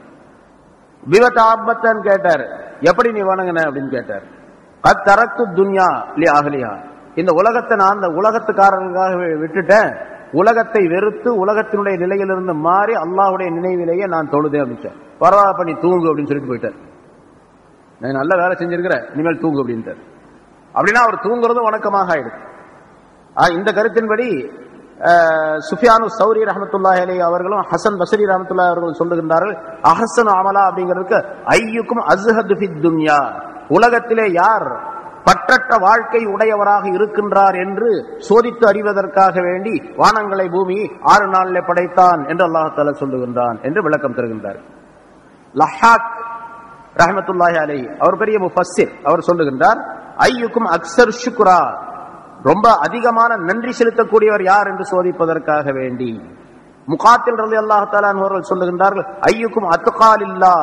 S1: பிவத் ஆபத்தன்னு கேட்டார், எப்படி நீ வணங்கின அப்படின்னு கேட்டார். கத் தரக்து துன்யா லி அஹ்லிஹா, இந்த உலகத்தை நான் அந்த உலகத்துக்காரர்களுக்காக விட்டுட்டேன், உலகத்தை வெறுத்து உலகத்தினுடைய நிலையிலிருந்து மாறி அல்லாஹ்வுடைய நினைவிலேயே நான் தொழுதேன் அப்படின்னு. பரவாயில்ல பண்ணி தூங்கு அப்படின்னு சொல்லிட்டு போயிட்டார். நான் நல்ல வேலை செஞ்சிருக்கிறேன், இனிமேல் தூங்கு அப்படின்ட்டார். அப்படின்னா அவர் தூங்குறதும் வணக்கமாக ஆயிடுது. இந்த கருத்தின்படி சுஃபியானு சௌரி ரஹ்மத்துல்லாஹி அலைஹி அவர்களும் ஹசன் பஸ்ரி ரஹ்மத்துல்லாஹி அவர்களும் சொல்லுகின்றார்கள், அஹ்ஸனு அமலா அப்படிங்கிறதுக்கு ஐயுக்கும் அஸ்ஹது ஃபித் துன்யா, உலகத்திலே யார் பற்றற்ற வாழ்க்கை உடையவராக இருக்கின்றார் என்று சோதித்து அறிவதற்காக வேண்டி வானங்களை பூமி 6 நாளிலே படைத்தான் என்று அல்லாஹ் தஆலா சொல்லுகின்றான் என்று விளக்கம் தருகின்றார். லஹாக் ரஹ்மத்துல்லாஹி அலைஹி அவர் பெரிய முஃபஸ்ஸிர், அவர் சொல்லுகின்றார், ஐயுக்கும் அக்ஸர் ஷுக்ரா, ரொம்ப அதிகமான நன்றி செலுத்தக்கூடியவர் யார் என்று சோதிப்பதற்காக வேண்டி. முகாத்தில் ரலியல்லாஹு தஆலா அவர்கள் சொல்லுகின்றார்கள், ஐயுக்கும் அத்காலில்லா,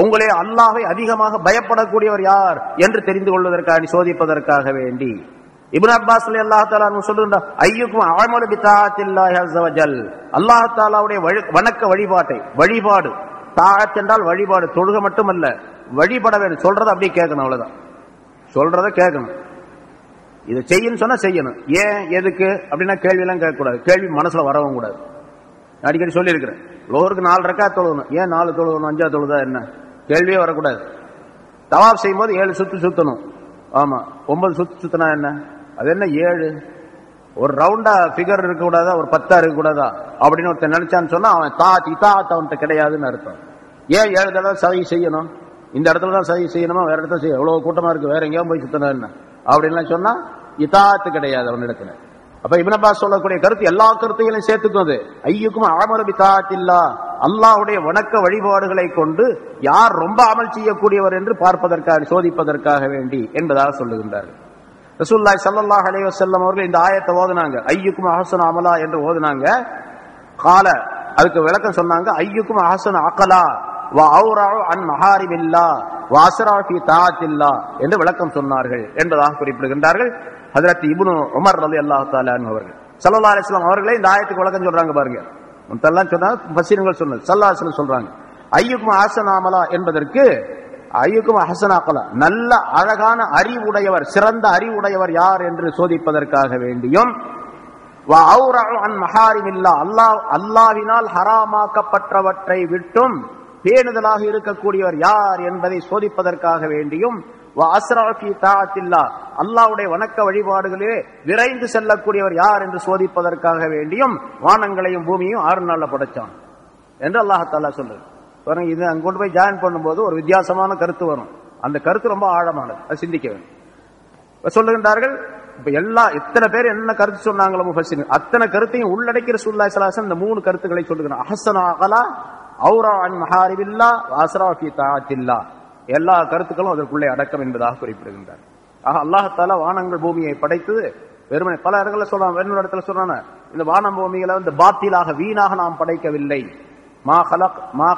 S1: உங்களே அல்லாஹ்வை அதிகமாக பயப்படக்கூடியவர் யார் என்று தெரிந்து கொள்வதற்காக சோதிப்பதற்காக வேண்டி. இப்னு அப்பாஸ் ரலியல்லாஹு தஆலா சொல்லுகின்றார், ஐயுக்கும் அமலு பிதாஅத்தில்லாஹி அஸ்ஸ வஜல், அல்லாஹ் தஆலாவுடைய வணக்க வழிபாட்டை, வழிபாடு, தாஅத் என்றால் வழிபாடு, தொழுகை மட்டுமல்ல, வழிபட வேண்டும், சொல்றதை அப்படியே கேட்கணும், அவ்வளவுதான், சொல்றதை கேட்கணும். இதை செய்யணும் சொன்னா செய்யணும். ஏன் எதுக்கு அப்படின்னா கேள்வி எல்லாம் கேட்கக்கூடாது. கேள்வி மனசுல வரவும் கூடாது. அடிக்கடி சொல்லி இருக்கிறேன், லோருக்கு 4 ரக்காத் தொழுகணும். ஏன் 4 தொழுகணும், 5 தொழுதா என்ன? கேள்வியே வரக்கூடாது. தவாப் செய்யும் போது 7 சுத்து சுத்தணும். ஆமா, 9 சுத்து சுத்தினா என்ன? அது என்ன 7? ஒரு ரவுண்டா பிகர் இருக்க கூடாதா, ஒரு 10 இருக்க கூடாதா அப்படின்னு ஒருத்தர் நினைச்சான்னு சொன்னா அவன் தாத் அவன்கிட்ட கிடையாதுன்னு அர்த்தம். ஏன் 7 தடவை சதி செய்யணும்? இந்த இடத்துல தான் சதி செய்யணுமா, வேற இடத்துல செய்ய எவ்வளவு கூட்டமா இருக்கு, வேற எங்கேயும் போய் சுத்தனா என்ன அப்படின்லாம் சொன்னா இதாத்து கிடையாது அவனிடத்துல. அப்ப இப்னு அப்பாஸ் சொல்லக்கூடிய கருத்து எல்லா கருத்தையும் சேர்த்துக்குவது. ஐயுக்கும் அமரு பிதாத்தில்லா, அல்லாஹ்வுடைய வணக்க வழிபாடுகளை கொண்டு யார் ரொம்ப அமல் செய்யக்கூடியவர் என்று பார்ப்பதற்காக, சோதிப்பதற்காக வேண்டி என்பதாக சொல்லுகின்றார்கள். ரசூலுல்லாஹி ஸல்லல்லாஹு அலைஹி வஸல்லம் அவர்கள் இந்த ஆயத்தை ஓதுனாங்க, ஐயுக்கும் அஹ்ஸனு அமலா என்று ஓதுனாங்க. கால அதுக்கு விளக்கம் சொன்னாங்க, ஐயுக்கும் அஹ்ஸனு அகலா வ அவ்ரஉ அன் மஹாரிமில்லாஹ் வ அஸ்ரா ஃபீ தாஅத்தில்லாஹ் என்று விளக்கம் சொன்னார்கள் என்பதாக குறிப்பிடுகின்றார்கள். ஹஜ்ரத் இப்னு உமர் ரலியல்லாஹு தஆலா அன்ஹு அவர்கள் ஸல்லல்லாஹு அலைஹி வஸல்லம் அவர்களே இந்த ஆயத்துக்கு விளக்கம் சொல்றாங்க பாருங்க. முத்தெல்லாம் சொன்னாங்க, முஃபஸ்ஸிர்கள் சொன்னது, ஸல்லல்லாஹு அலைஹி வஸல்லம் சொல்றாங்க ஐயுக்கும் அஹ்ஸனு அமலா என்பதற்கு ஐயுக்கும் அஹ்ஸனு அகலா, நல்ல அழகான அறிவுடையவர், சிறந்த அறிவுடையவர் யார் என்று சோதிப்பதற்காக வேண்டியும், வ அவ்ரஉ அன் மஹாரிமில்லாஹ், அல்லாஹ்வினால் ஹராமாக்கப்பட்டவற்றை விட்டும் பேணுதலாக இருக்கக்கூடியவர் யார் என்பதை சோதிப்பதற்காக வேண்டியும், வ அஸ்ரா ஃபீ தாஅத்தில்லாஹ், அல்லாஹ்வுடைய வணக்க வழிபாடுகளே விரைந்து செல்லக்கூடியவர் யார் என்று சோதிப்பதற்காக வேண்டியும் வானங்களையும் பூமியையும் 6 நாள்ல படைச்சான் என்று அல்லாஹ் தஆலா சொல்றார். பாருங்க, இது அங்க கொண்டு போய் ஜாயின் பண்ணும்போது ஒரு வித்தியாசமான கருத்து வரும். அந்த கருத்து ரொம்ப ஆழமானது, அது சிந்திக்க வேண்டும். சொல்லுகின்றார்கள், இப்ப எத்தனை பேர் என்ன கருத்து சொன்னாங்களோ முஃபஸ்ஸிரின், அத்தனை கருத்தையும் உள்ளடக்கிற ரசூலுல்லாஹி ஸல்லல்லாஹு அலைஹி வஸல்லம் இந்த 3 கருத்துக்களை சொல்லுகிறார். அஹ்ஸனு அகலா, அவ்ரா அன் மஹாரிமில்லாஹ், வ அஸ்ரா ஃபீ தாஅத்தில்லாஹ், எல்லா கருத்துக்களும் அதற்குள்ளே அடக்கம் என்பதாக குறிப்பிடுகின்றார். ஆக அல்லாஹ் தஆலா வானங்கள் பூமியை படைத்தது வெறுமனே, பல இடங்களில் சொல்றான், வேறு இடத்துல சொல்றான, இந்த வானம் பூமிகளை வந்து பாத்திலாக வீணாக நாம் படைக்கவில்லை, மா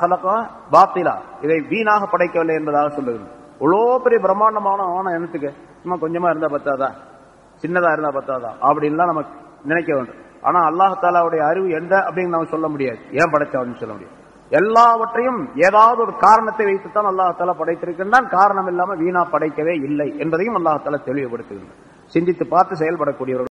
S1: ஹலக பாத்திலா, இதை வீணாக படைக்கவில்லை என்பதாக சொல்லுகிறது. இவ்வளோ பெரிய பிரம்மாண்டமான வானம் என்னத்துக்கு, சும்மா கொஞ்சமா இருந்தா பத்தாதா, சின்னதா இருந்தா பத்தாதா அப்படின்லாம் நம்ம நினைக்க வேண்டும். ஆனா அல்லாஹ் தஆலாவுடைய அறிவு எந்த அப்படின்னு நம்ம சொல்ல முடியாது, ஏன் படைச்சான்னு சொல்ல முடியாது. எல்லாவற்றையும் ஏதாவது ஒரு காரணத்தை வைத்துத்தான் அல்லாஹ் தஆலா படைத்திருக்கின்றான், காரணம் இல்லாம வீணா படைக்கவே இல்லை என்பதையும் அல்லாஹ் தஆலா தெளிவுபடுத்துகின்றான். சிந்தித்து பார்த்து செயல்படக்கூடியவர்கள்